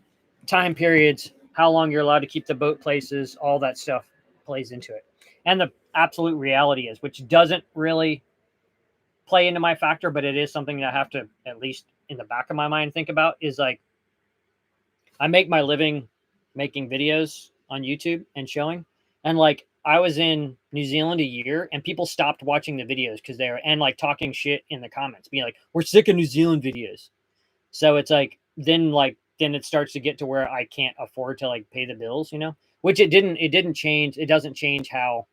time periods, how long you're allowed to keep the boat places, all that stuff plays into it. And the absolute reality is, which doesn't really play into my factor, but it is something that I have to, at least in the back of my mind, think about, is like, I make my living making videos on YouTube and showing. And like, I was in New Zealand a year and people stopped watching the videos because they were, and like talking shit in the comments, being like, we're sick of New Zealand videos. So it's like, then it starts to get to where I can't afford to like pay the bills, you know, which it didn't change. It doesn't change how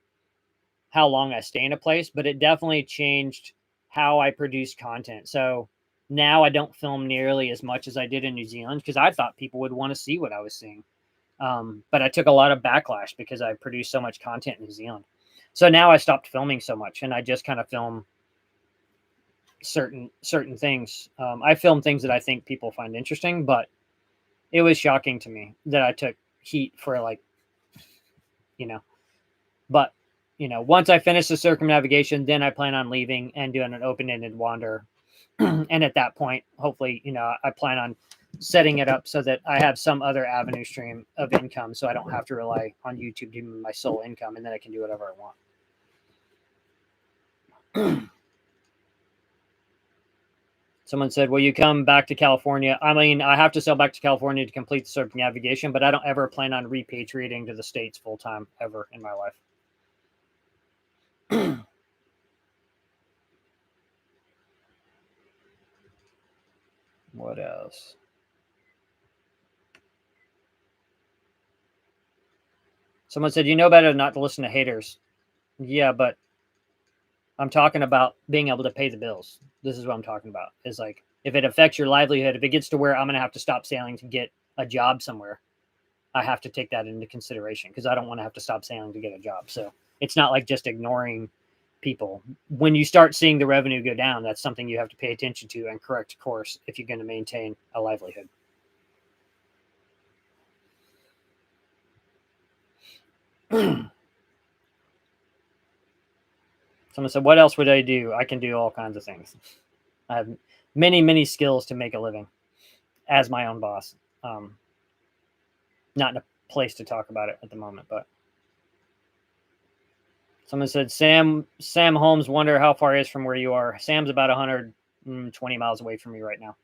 long I stay in a place, but it definitely changed how I produce content. So now I don't film nearly as much as I did in New Zealand because I thought people would want to see what I was seeing. But I took a lot of backlash because I produced so much content in New Zealand. So now I stopped filming so much and I just kind of film certain things. I film things that I think people find interesting, but it was shocking to me that I took heat for like, you know, but you know, once I finish the circumnavigation, then I plan on leaving and doing an open-ended wander. And at that point, hopefully, you know, I plan on setting it up so that I have some other avenue stream of income so I don't have to rely on YouTube to be my sole income, and then I can do whatever I want. Someone said, will you come back to California? I mean, I have to sail back to California to complete the circumnavigation, but I don't ever plan on repatriating to the States full-time ever in my life. What else? Someone said, you know better not to listen to haters. Yeah, but I'm talking about being able to pay the bills. This is what I'm talking about. Is like, if it affects your livelihood, if it gets to where I'm going to have to stop sailing to get a job somewhere, I have to take that into consideration because I don't want to have to stop sailing to get a job. So it's not like just ignoring people. When you start seeing the revenue go down, that's something you have to pay attention to and correct course if you're going to maintain a livelihood. Someone said, what else would I do? I can do all kinds of things. I have many, many skills to make a living as my own boss. Not in a place to talk about it at the moment, but someone said, Sam Holmes, wonder how far he is from where you are. Sam's about 120 miles away from me right now.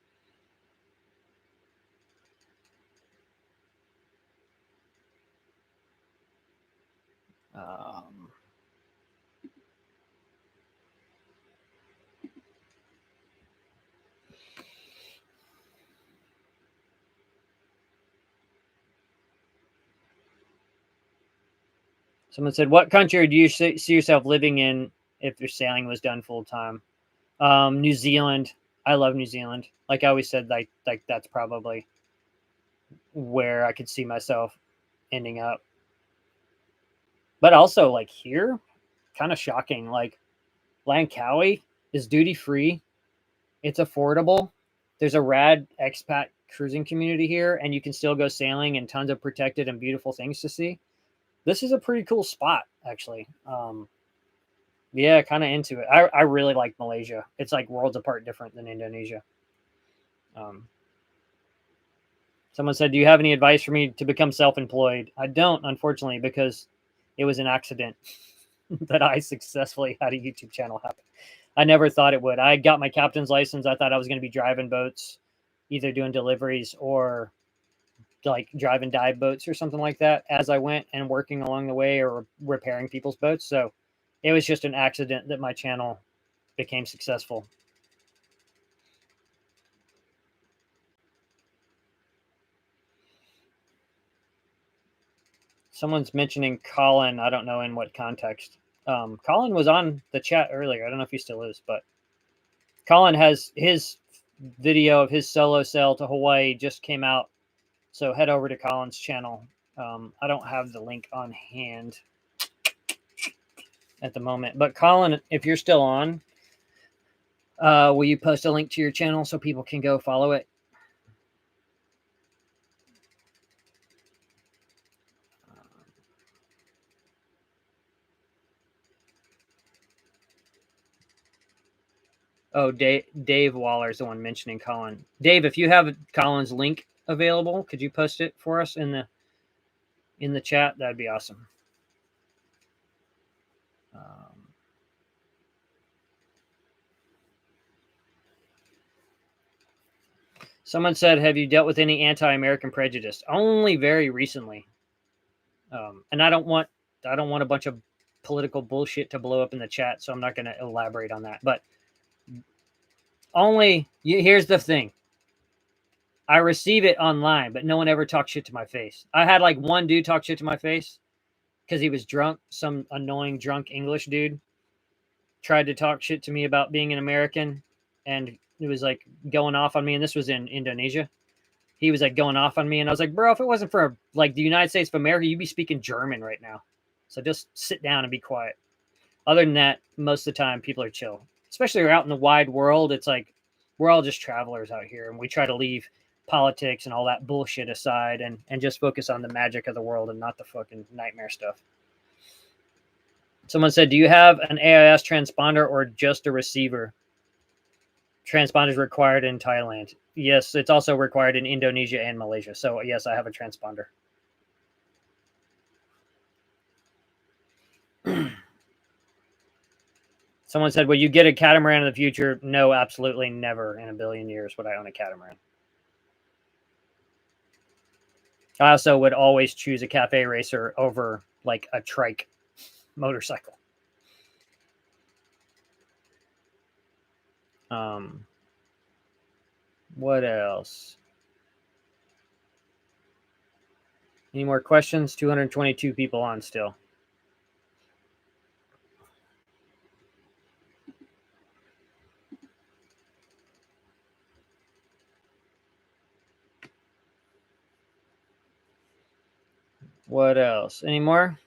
Someone said, what country do you see yourself living in if your sailing was done full time? New Zealand. I love New Zealand. Like I always said, like that's probably where I could see myself ending up. But also like here, kind of shocking. Like Langkawi is duty free. It's affordable. There's a rad expat cruising community here, and you can still go sailing and tons of protected and beautiful things to see. This is a pretty cool spot, actually. Yeah, kind of into it. I really like Malaysia. It's like worlds apart different than Indonesia. Someone said, do you have any advice for me to become self-employed? I don't, unfortunately, because it was an accident that I successfully had a YouTube channel happen. I never thought it would. I got my captain's license. I thought I was going to be driving boats, either doing deliveries or like driving dive boats or something like that as I went and working along the way or repairing people's boats. So it was just an accident that my channel became successful. Someone's mentioning Colin. I don't know in what context. Colin was on the chat earlier. I don't know if he still is, but Colin has his video of his solo sail to Hawaii just came out. So head over to Colin's channel. I don't have the link on hand at the moment, but Colin, if you're still on, will you post a link to your channel so people can go follow it? Oh, Dave Waller is the one mentioning Colin. Dave, if you have Colin's link available, could you post it for us in the chat? That'd be awesome. Someone said, have you dealt with any anti-American prejudice? Only very recently. And I don't want a bunch of political bullshit to blow up in the chat, so I'm not going to elaborate on that. But here's the thing. I receive it online, but no one ever talks shit to my face. I had like one dude talk shit to my face because he was drunk. Some annoying drunk English dude tried to talk shit to me about being an American, and it was like going off on me. And this was in Indonesia. He was like going off on me, and I was like, bro, if it wasn't for like the United States of America, you'd be speaking German right now. So just sit down and be quiet. Other than that, most of the time people are chill, especially out in the wide world. It's like we're all just travelers out here, and we try to leave politics and all that bullshit aside and just focus on the magic of the world and not the fucking nightmare stuff. Someone said, do you have an AIS transponder or just a receiver? Transponder is required in Thailand. Yes, it's also required in Indonesia and Malaysia. So yes, I have a transponder. Someone said, will you get a catamaran in the future? No, absolutely never in a billion years would I own a catamaran. I also would always choose a cafe racer over like a trike motorcycle. What else? Any more questions? 222 people on still. What else? Any more?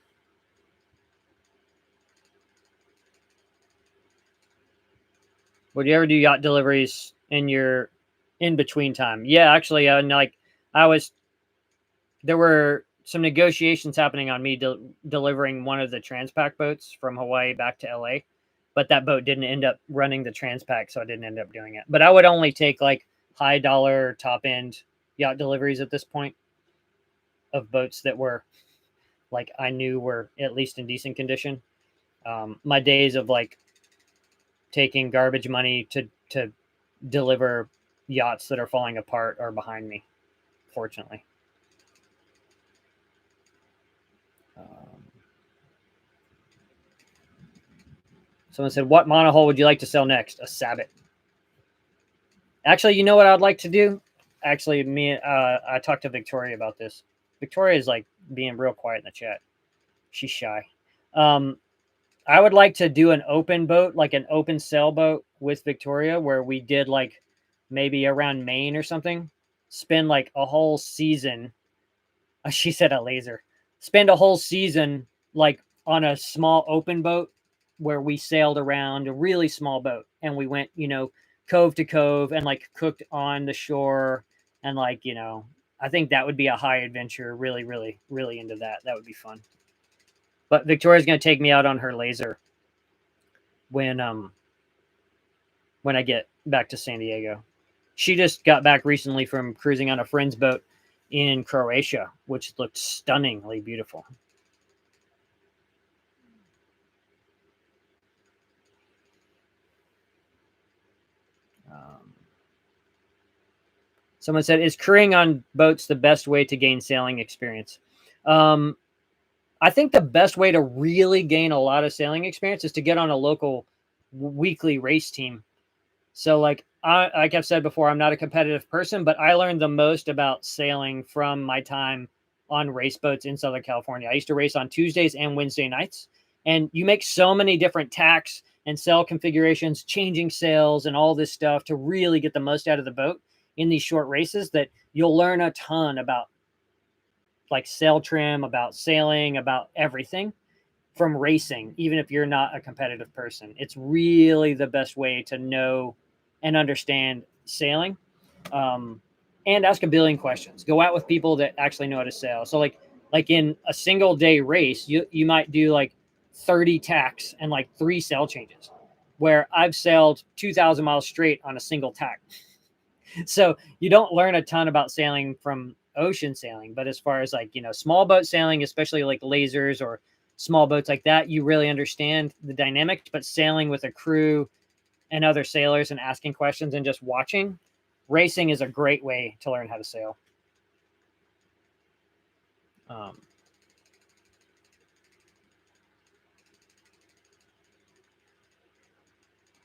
Would you ever do yacht deliveries in your in-between time? Yeah, actually, there were some negotiations happening on me delivering one of the Transpac boats from Hawaii back to LA, but that boat didn't end up running the Transpac, so I didn't end up doing it. But I would only take like high dollar, top end yacht deliveries at this point of boats that were like I knew were at least in decent condition. My days of like taking garbage money to deliver yachts that are falling apart are behind me, fortunately. Someone said, what monohull would you like to sell next? A Sabot. Actually, you know what I'd like to do? Actually, I talked to Victoria about this. Victoria is like being real quiet in the chat. She's shy. I would like to do an open boat, like an open sailboat with Victoria, where we did like maybe around Maine or something. Spend like a whole season. She said a laser. Spend a whole season like on a small open boat where we sailed around a really small boat and we went, cove to cove and like cooked on the shore and like, I think that would be a high adventure. Really, really, really into that. That would be fun. But Victoria's going to take me out on her laser when I get back to San Diego. She just got back recently from cruising on a friend's boat in Croatia, which looked stunningly beautiful. Someone said, is crewing on boats the best way to gain sailing experience? I think the best way to really gain a lot of sailing experience is to get on a local weekly race team. So like I've said before, I'm not a competitive person, but I learned the most about sailing from my time on race boats in Southern California. I used to race on Tuesdays and Wednesday nights, and you make so many different tacks and sail configurations, changing sails and all this stuff to really get the most out of the boat in these short races that you'll learn a ton about like sail trim, about sailing, about everything from racing, even if you're not a competitive person. It's really the best way to know and understand sailing. And ask a billion questions. Go out with people that actually know how to sail. So like in a single day race, you might do like 30 tacks and like 3 sail changes, where I've sailed 2,000 miles straight on a single tack. So you don't learn a ton about sailing from ocean sailing, but as far as like, small boat sailing, especially like lasers or small boats like that, you really understand the dynamics. But sailing with a crew and other sailors and asking questions and just watching racing is a great way to learn how to sail.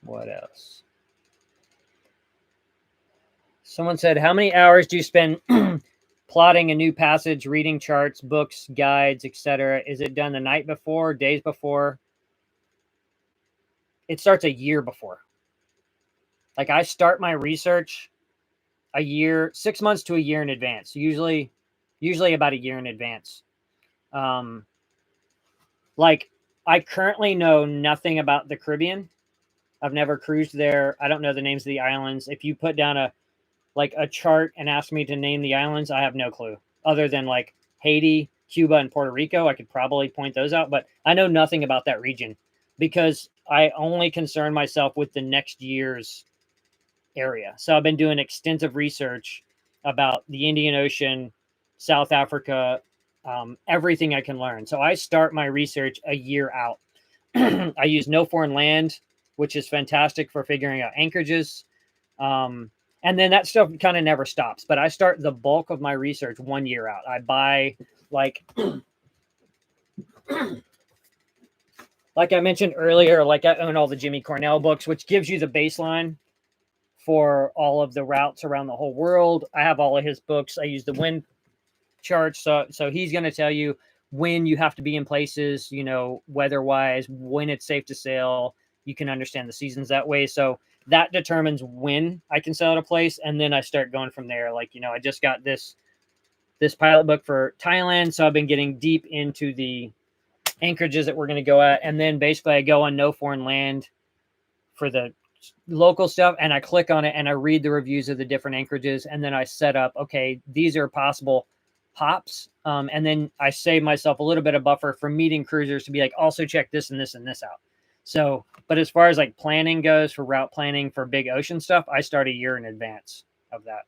What else? Someone said, how many hours do you spend plotting a new passage, reading charts, books, guides, etc.? Is it done the night before, days before? It starts a year before. Like, I start my research a year, 6 months to a year in advance. Usually about a year in advance. Like, I currently know nothing about the Caribbean. I've never cruised there. I don't know the names of the islands. If you put down a chart and ask me to name the islands, I have no clue, other than like Haiti, Cuba, and Puerto Rico. I could probably point those out, but I know nothing about that region because I only concern myself with the next year's area. So I've been doing extensive research about the Indian Ocean, South Africa, everything I can learn. So I start my research a year out. I use No Foreign Land, which is fantastic for figuring out anchorages. And then that stuff kind of never stops. But I start the bulk of my research 1 year out. I buy like I mentioned earlier, like I own all the Jimmy Cornell books, which gives you the baseline for all of the routes around the whole world. I have all of his books. I use the wind charts. So he's going to tell you when you have to be in places, you know, weather-wise, when it's safe to sail. You can understand the seasons that way. So that determines when I can sail at a place. And then I start going from there. Like, you know, I just got this pilot book for Thailand. So I've been getting deep into the anchorages that we're going to go at. And then basically I go on No Foreign Land for the local stuff. And I click on it and I read the reviews of the different anchorages. And then I set up, okay, these are possible hops. And then I save myself a little bit of buffer for meeting cruisers to be like, also check this and this and this out. So, but as far as like planning goes for route planning for big ocean stuff, I start a year in advance of that.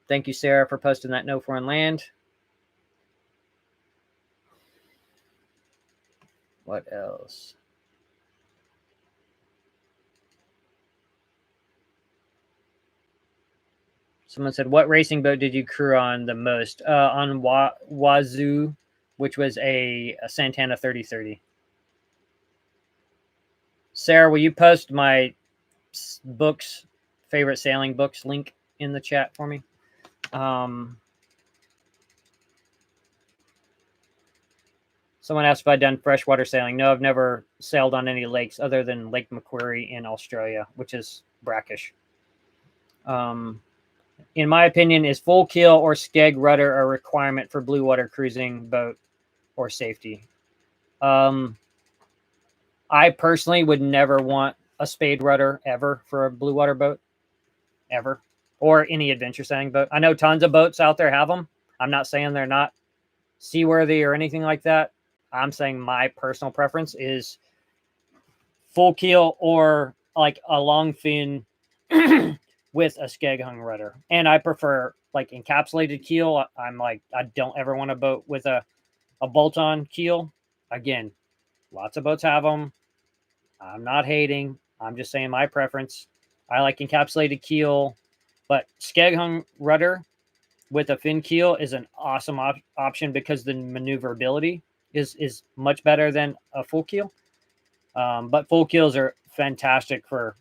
Thank you, Sarah, for posting that No Foreign Land. What else? Someone said, what racing boat did you crew on the most? On Wazoo, which was a Santana 3030. Sarah, will you post my books, favorite sailing books link in the chat for me? Someone asked if I'd done freshwater sailing. No, I've never sailed on any lakes other than Lake Macquarie in Australia, which is brackish. In my opinion, is full keel or skeg rudder a requirement for blue water cruising boat or safety? I personally would never want a spade rudder ever for a blue water boat, ever, or any adventure sailing boat. I know tons of boats out there have them. I'm not saying they're not seaworthy or anything like that. I'm saying my personal preference is full keel or like a long fin with a skeg hung rudder. And I prefer like encapsulated keel. I'm like, I don't ever want a boat with a bolt-on keel. Again, lots of boats have them. I'm not hating. I'm just saying my preference. I like encapsulated keel, but skeg hung rudder with a fin keel is an awesome option because the maneuverability is much better than a full keel. But full keels are fantastic for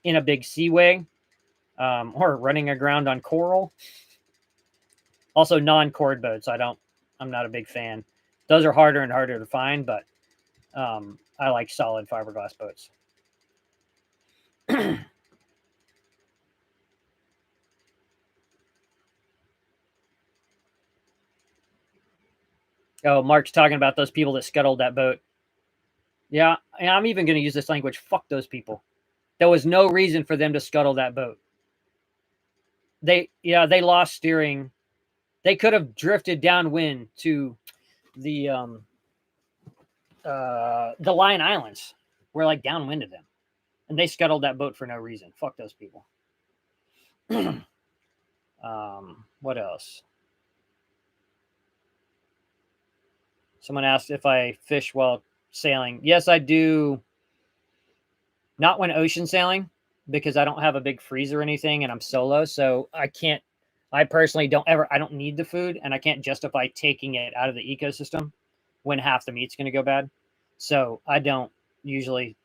in a big seaway or running aground on coral. Also, non-cord boats. I'm not a big fan. Those are harder and harder to find, but I like solid fiberglass boats. Oh, Mark's talking about those people that scuttled that boat. Yeah, I'm even going to use this language. Fuck those people. There was no reason for them to scuttle that boat. They lost steering. They could have drifted downwind to the Lion Islands. We're like downwind of them, and they scuttled that boat for no reason. Fuck those people. What else? Someone asked if I fish while sailing. Yes, I do. Not when ocean sailing, because I don't have a big freezer or anything and I'm solo. So I personally I don't need the food and I can't justify taking it out of the ecosystem when half the meat's going to go bad. So I don't usually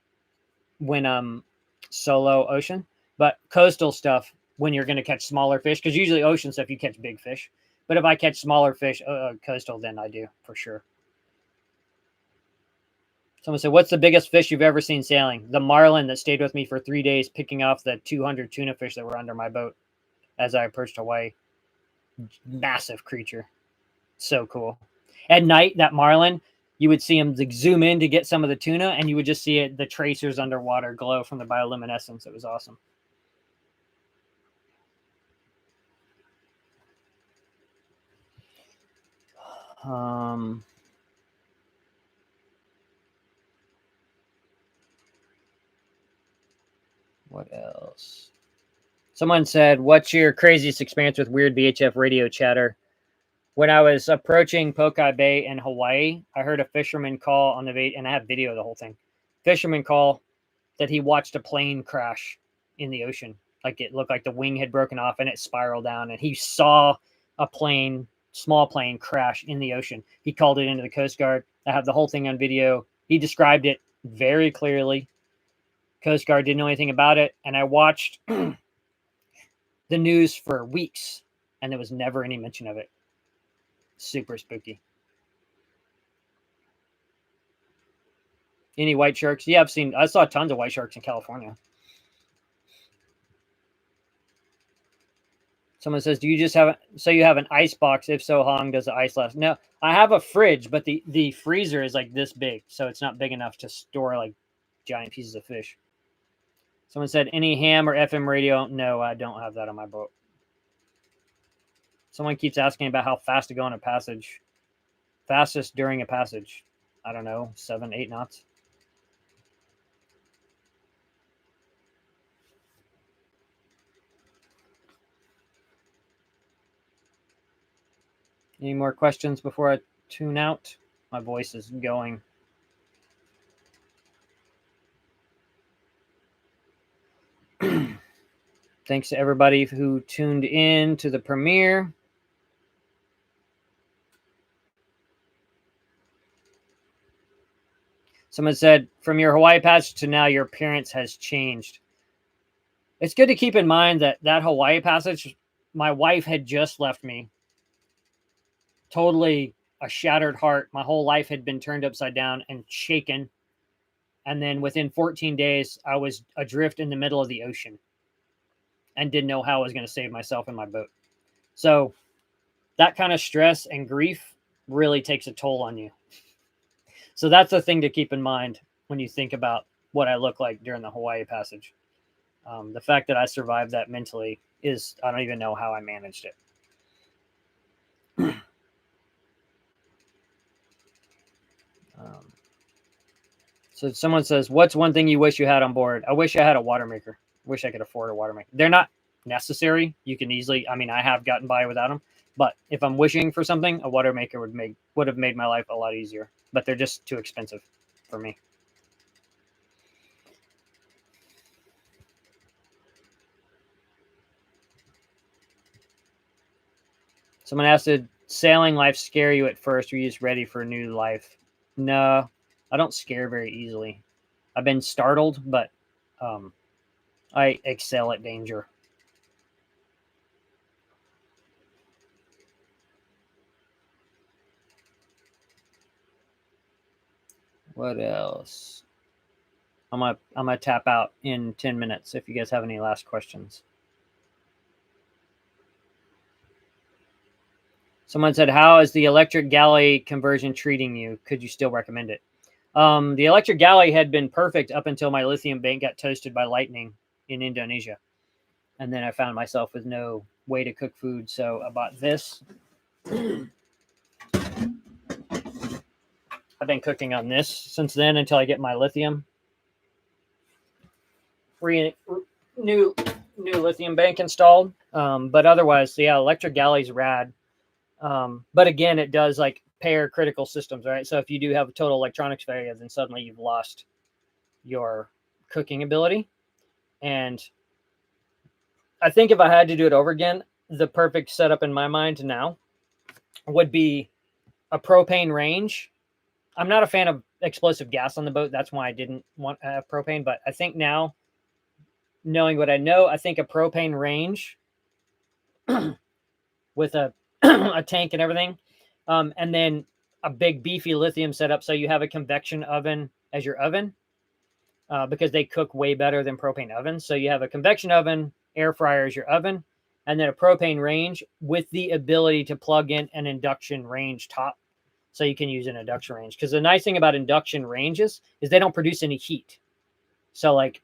when I'm solo ocean, but coastal stuff, when you're going to catch smaller fish, because usually ocean stuff, you catch big fish. But if I catch smaller fish coastal, then I do for sure. Someone said, "What's the biggest fish you've ever seen sailing?" The marlin that stayed with me for 3 days, picking off the 200 tuna fish that were under my boat as I approached Hawaii. Massive creature, so cool. At night, that marlin, you would see him like, zoom in to get some of the tuna, and you would just see the tracers underwater glow from the bioluminescence. It was awesome. What else? Someone said, "What's your craziest experience with weird VHF radio chatter?" When I was approaching Pokai Bay in Hawaii, I heard a fisherman call on the and I have video of the whole thing. Fisherman call that he watched a plane crash in the ocean. Like it looked like the wing had broken off and it spiraled down, and he saw a plane, small plane, crash in the ocean. He called it into the Coast Guard. I have the whole thing on video. He described it very clearly. Coast Guard didn't know anything about it, and I watched the news for weeks, and there was never any mention of it. Super spooky. Any white sharks? Yeah, I saw tons of white sharks in California. Someone says, "Do you just have so you have an ice box? If so, how long does the ice last?" No, I have a fridge, but the freezer is like this big, so it's not big enough to store like giant pieces of fish. Someone said, "Any ham or FM radio?" No, I don't have that on my boat. Someone keeps asking about how fast to go on a passage. Fastest during a passage, I don't know, 7, 8 knots. Any more questions before I tune out? My voice is going. Thanks to everybody who tuned in to the premiere. Someone said, "From your Hawaii passage to now, your appearance has changed." It's good to keep in mind that Hawaii passage, my wife had just left me. Totally a shattered heart. My whole life had been turned upside down and shaken. And then within 14 days, I was adrift in the middle of the ocean and didn't know how I was going to save myself in my boat. So that kind of stress and grief really takes a toll on you. So that's the thing to keep in mind when you think about what I look like during the Hawaii passage. The fact that I survived that mentally is, I don't even know how I managed it. So someone says, "What's one thing you wish you had on board?" I wish I had a water maker. Wish I could afford a water maker. They're not necessary. You can easily, I mean, I have gotten by without them. But if I'm wishing for something, a water maker would have made my life a lot easier. But they're just too expensive for me. Someone asked, "Did sailing life scare you at first? Or are you just ready for a new life?" No, I don't scare very easily. I've been startled, but I excel at danger. What else? I'm gonna tap out in 10 minutes if you guys have any last questions. Someone said, "How is the electric galley conversion treating you? Could you still recommend it?" The electric galley had been perfect up until my lithium bank got toasted by lightning in Indonesia. And then I found myself with no way to cook food. So I bought this. I've been cooking on this since then until I get my lithium. New lithium bank installed. But otherwise, yeah, electric galley's rad. But again, it does like pair critical systems, right? So if you do have a total electronics failure, then suddenly you've lost your cooking ability. And I think if I had to do it over again, the perfect setup in my mind now would be a propane range. I'm not a fan of explosive gas on the boat. That's why I didn't want propane. But I think now, knowing what I know, I think a propane range with a a tank and everything, and then a big beefy lithium setup, so you have a convection oven as your oven, because they cook way better than propane ovens. So you have a convection oven, air fryer as your oven, and then a propane range with the ability to plug in an induction range top, so you can use an induction range. Because the nice thing about induction ranges is they don't produce any heat. So like,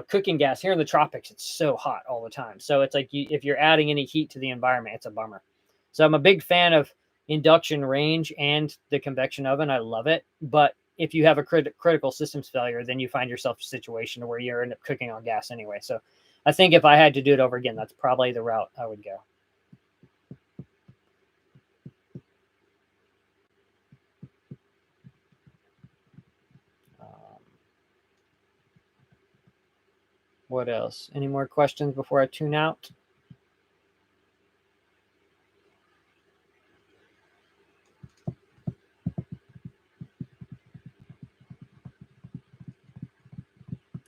cooking gas here in the tropics, it's so hot all the time. So it's like if you're adding any heat to the environment, it's a bummer. So I'm a big fan of induction range and the convection oven. I love it. But if you have a critical systems failure, then you find yourself in a situation where you end up cooking on gas anyway. So I think if I had to do it over again, that's probably the route I would go. What else? Any more questions before I tune out?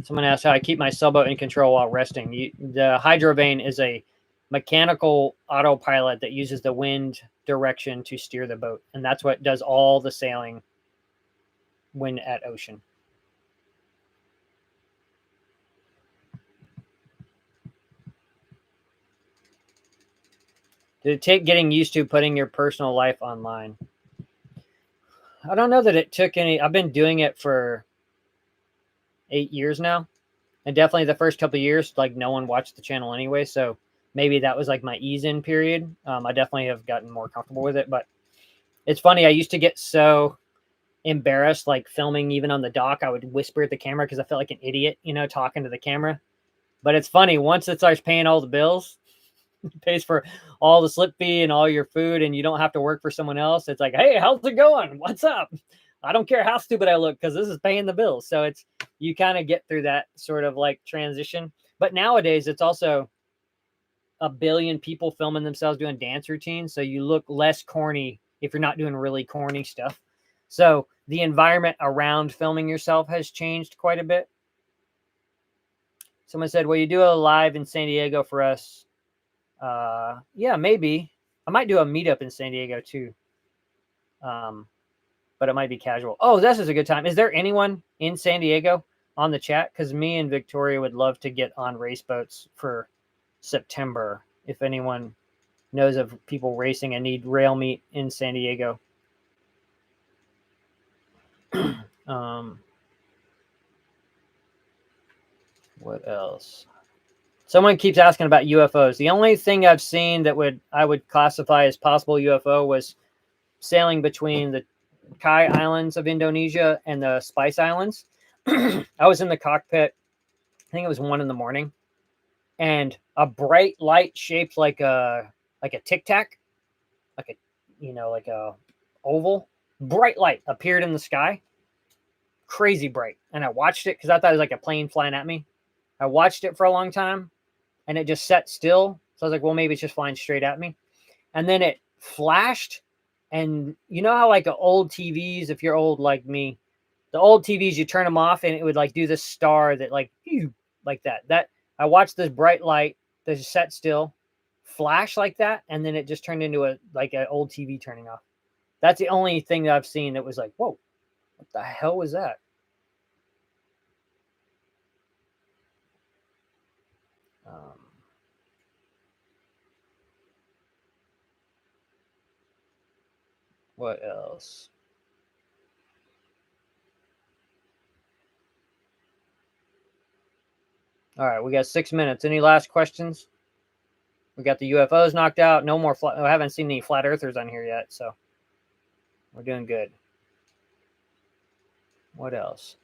Someone asked how I keep my sailboat in control while resting. The hydrovane is a mechanical autopilot that uses the wind direction to steer the boat, and that's what does all the sailing when at ocean. Did it take getting used to putting your personal life online? I don't know that it took any. I've been doing it for 8 years now, and definitely the first couple of years, like no one watched the channel anyway, so maybe that was like my ease-in period. I definitely have gotten more comfortable with it, but it's funny. I used to get so embarrassed, like filming even on the dock. I would whisper at the camera because I felt like an idiot, talking to the camera. But it's funny, once it starts paying all the bills, it pays for all the slip fee and all your food, and you don't have to work for someone else. It's like, hey, how's it going? What's up? I don't care how stupid I look because this is paying the bills. So you kind of get through that sort of like transition. But nowadays, it's also a billion people filming themselves doing dance routines. So you look less corny if you're not doing really corny stuff. So the environment around filming yourself has changed quite a bit. Someone said, will you do a live in San Diego for us? Yeah, maybe. I might do a meetup in San Diego too. But it might be casual. Oh, this is a good time. Is there anyone in San Diego on the chat? Because me and Victoria would love to get on race boats for September. If anyone knows of people racing and need rail meet in San Diego. What else? Someone keeps asking about UFOs. The only thing I've seen that I would classify as possible UFO was sailing between the Kai Islands of Indonesia and the Spice Islands. I was in the cockpit. I think it was 1 a.m, and a bright light shaped like a tic tac, like like a oval, bright light appeared in the sky, crazy bright. And I watched it because I thought it was like a plane flying at me. I watched it for a long time, and it just sat still. So I was like, well, maybe it's just flying straight at me. And then it flashed, and you know how like old TVs, if you're old like me, the old TVs, you turn them off and it would like do this star that like that. I watched this bright light that just sat still, flash like that, and then it just turned into an old TV turning off. That's the only thing that I've seen that was like, whoa, what the hell was that? What else? All right, we got 6 minutes. Any last questions? We got the UFOs knocked out. No more I haven't seen any flat earthers on here yet, so we're doing good. What else?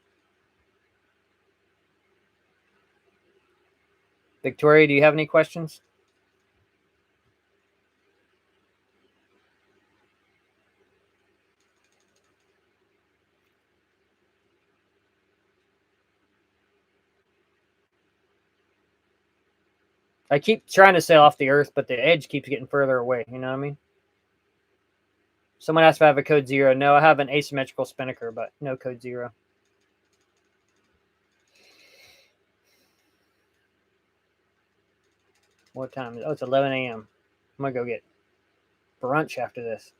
Victoria, do you have any questions? I keep trying to sail off the earth, but the edge keeps getting further away. You know what I mean? Someone asked if I have a code 0. No, I have an asymmetrical spinnaker, but no code 0. What time is it? Oh, it's 11 a.m. I'm going to go get brunch after this.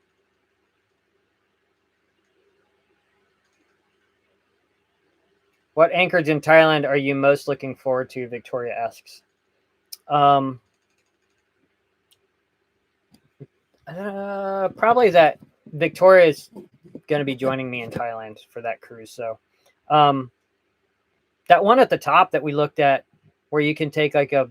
What anchorage in Thailand are you most looking forward to? Victoria asks. Probably that Victoria is going to be joining me in Thailand for that cruise. So, that one at the top that we looked at, where you can take like a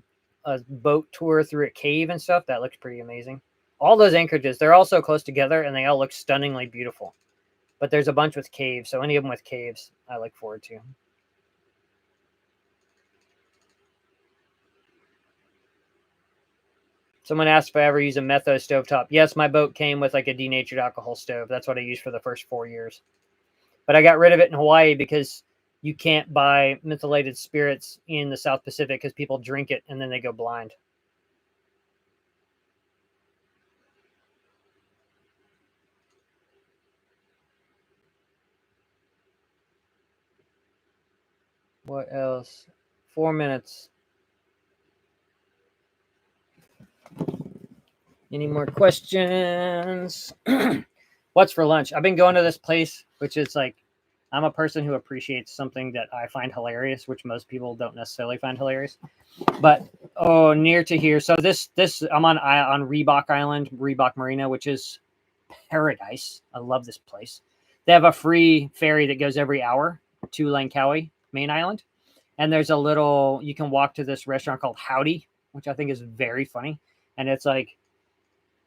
boat tour through a cave and stuff, that looks pretty amazing. All those anchorages, they're all so close together and they all look stunningly beautiful. But there's a bunch with caves, so any of them with caves, I look forward to. Someone asked if I ever use a metho stovetop. Yes, my boat came with like a denatured alcohol stove. That's what I used for the first 4 years. But I got rid of it in Hawaii because you can't buy methylated spirits in the South Pacific because people drink it and then they go blind. What else? 4 minutes. Any more questions? What's for lunch? I've been going to this place, which is like, I'm a person who appreciates something that I find hilarious, which most people don't necessarily find hilarious. But near to here. So this I'm on Reebok Island, Reebok Marina, which is paradise. I love this place. They have a free ferry that goes every hour to Langkawi, main island. And there's a little, you can walk to this restaurant called Howdy, which I think is very funny. And it's like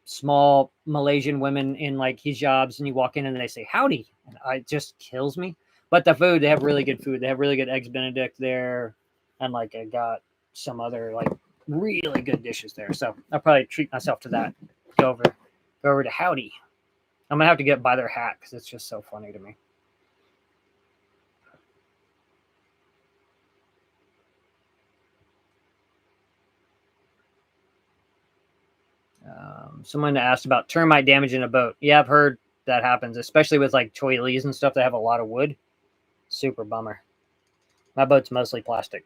small Malaysian women in like hijabs, and you walk in and they say howdy, and it just kills me. But the food, they have really good food. They have really good eggs Benedict there, and like I got some other like really good dishes there. So I'll probably treat myself to that. Go over to Howdy. I'm gonna have to get by their hat because it's just so funny to me. Someone asked about termite damage in a boat. Yeah, I've heard that happens, especially with like toilies and stuff that have a lot of wood. Super bummer. My boat's mostly plastic.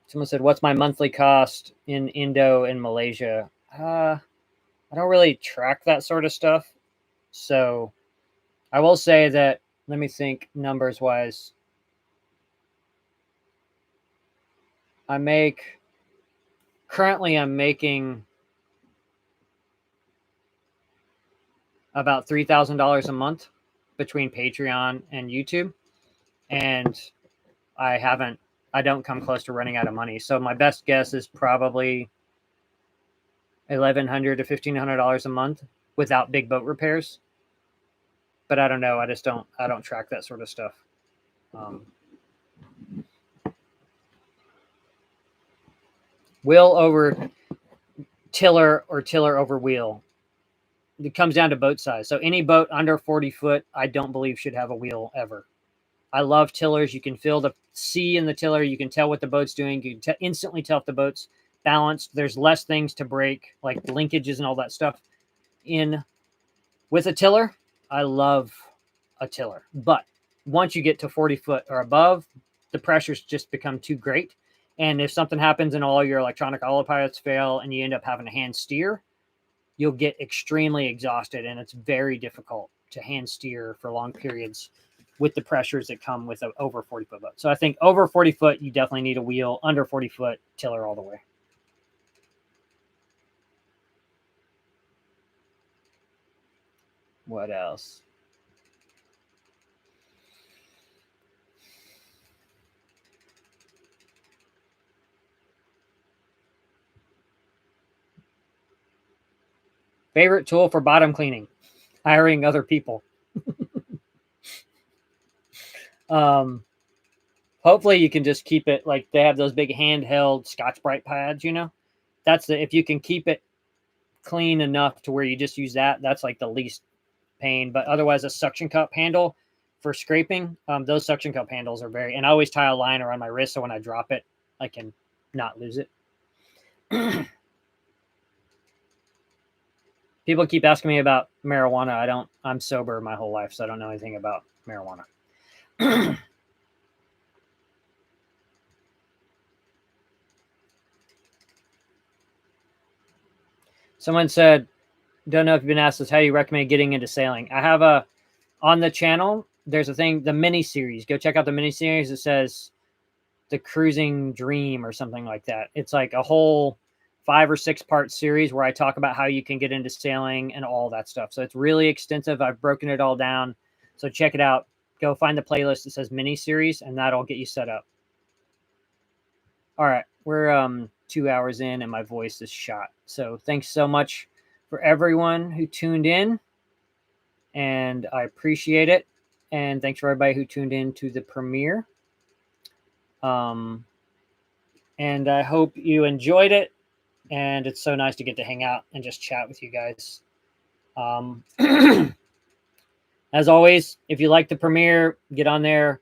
Someone said, "What's my monthly cost in Indo and Malaysia?" I don't really track that sort of stuff, so I will say that. Let me think numbers wise. I'm making about $3,000 a month between Patreon and YouTube, and I don't come close to running out of money. So my best guess is probably $1,100 to $1,500 a month without big boat repairs. But I don't know. I don't track that sort of stuff. Wheel over tiller or tiller over wheel. It comes down to boat size. So any boat under 40 foot, I don't believe should have a wheel ever. I love tillers. You can feel the sea in the tiller. You can tell what the boat's doing. You can instantly tell if the boat's balanced. There's less things to break, like linkages and all that stuff. With a tiller, I love a tiller. But once you get to 40 foot or above, the pressures just become too great. And if something happens and all your electronic autopilots fail and you end up having to hand steer, you'll get extremely exhausted, and it's very difficult to hand steer for long periods with the pressures that come with an over 40 foot boat. So I think over 40 foot, you definitely need a wheel. Under 40 foot, tiller all the way. What else? Favorite tool for bottom cleaning? Hiring other people. Hopefully you can just keep it like they have those big handheld Scotch-Brite pads, you know? If you can keep it clean enough to where you just use that, that's like the least pain. But otherwise, a suction cup handle for scraping. Those suction cup handles are very, and I always tie a line around my wrist so when I drop it, I can not lose it. People keep asking me about marijuana. I'm sober my whole life, so I don't know anything about marijuana. Someone said, don't know if you've been asked this, how do you recommend getting into sailing? I have on the channel, there's a thing, the mini series. Go check out the mini series. It says the cruising dream or something like that. It's like a whole 5 or 6 part series where I talk about how you can get into sailing and all that stuff. So it's really extensive. I've broken it all down. So check it out. Go find the playlist that says mini series, and that'll get you set up. All right, we're 2 hours in and my voice is shot. So thanks so much for everyone who tuned in, and I appreciate it. And thanks for everybody who tuned in to the premiere. And I hope you enjoyed it. And it's so nice to get to hang out and just chat with you guys. As always, if you like the premiere, get on there,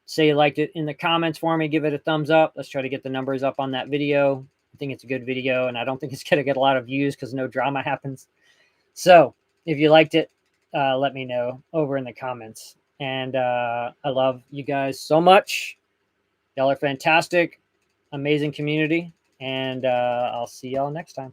say you liked it in the comments for me, give it a thumbs up. Let's try to get the numbers up on that video. I think it's a good video, and I don't think it's going to get a lot of views because no drama happens. So if you liked it, let me know over in the comments. And I love you guys so much. Y'all are fantastic, amazing community, and I'll see y'all next time.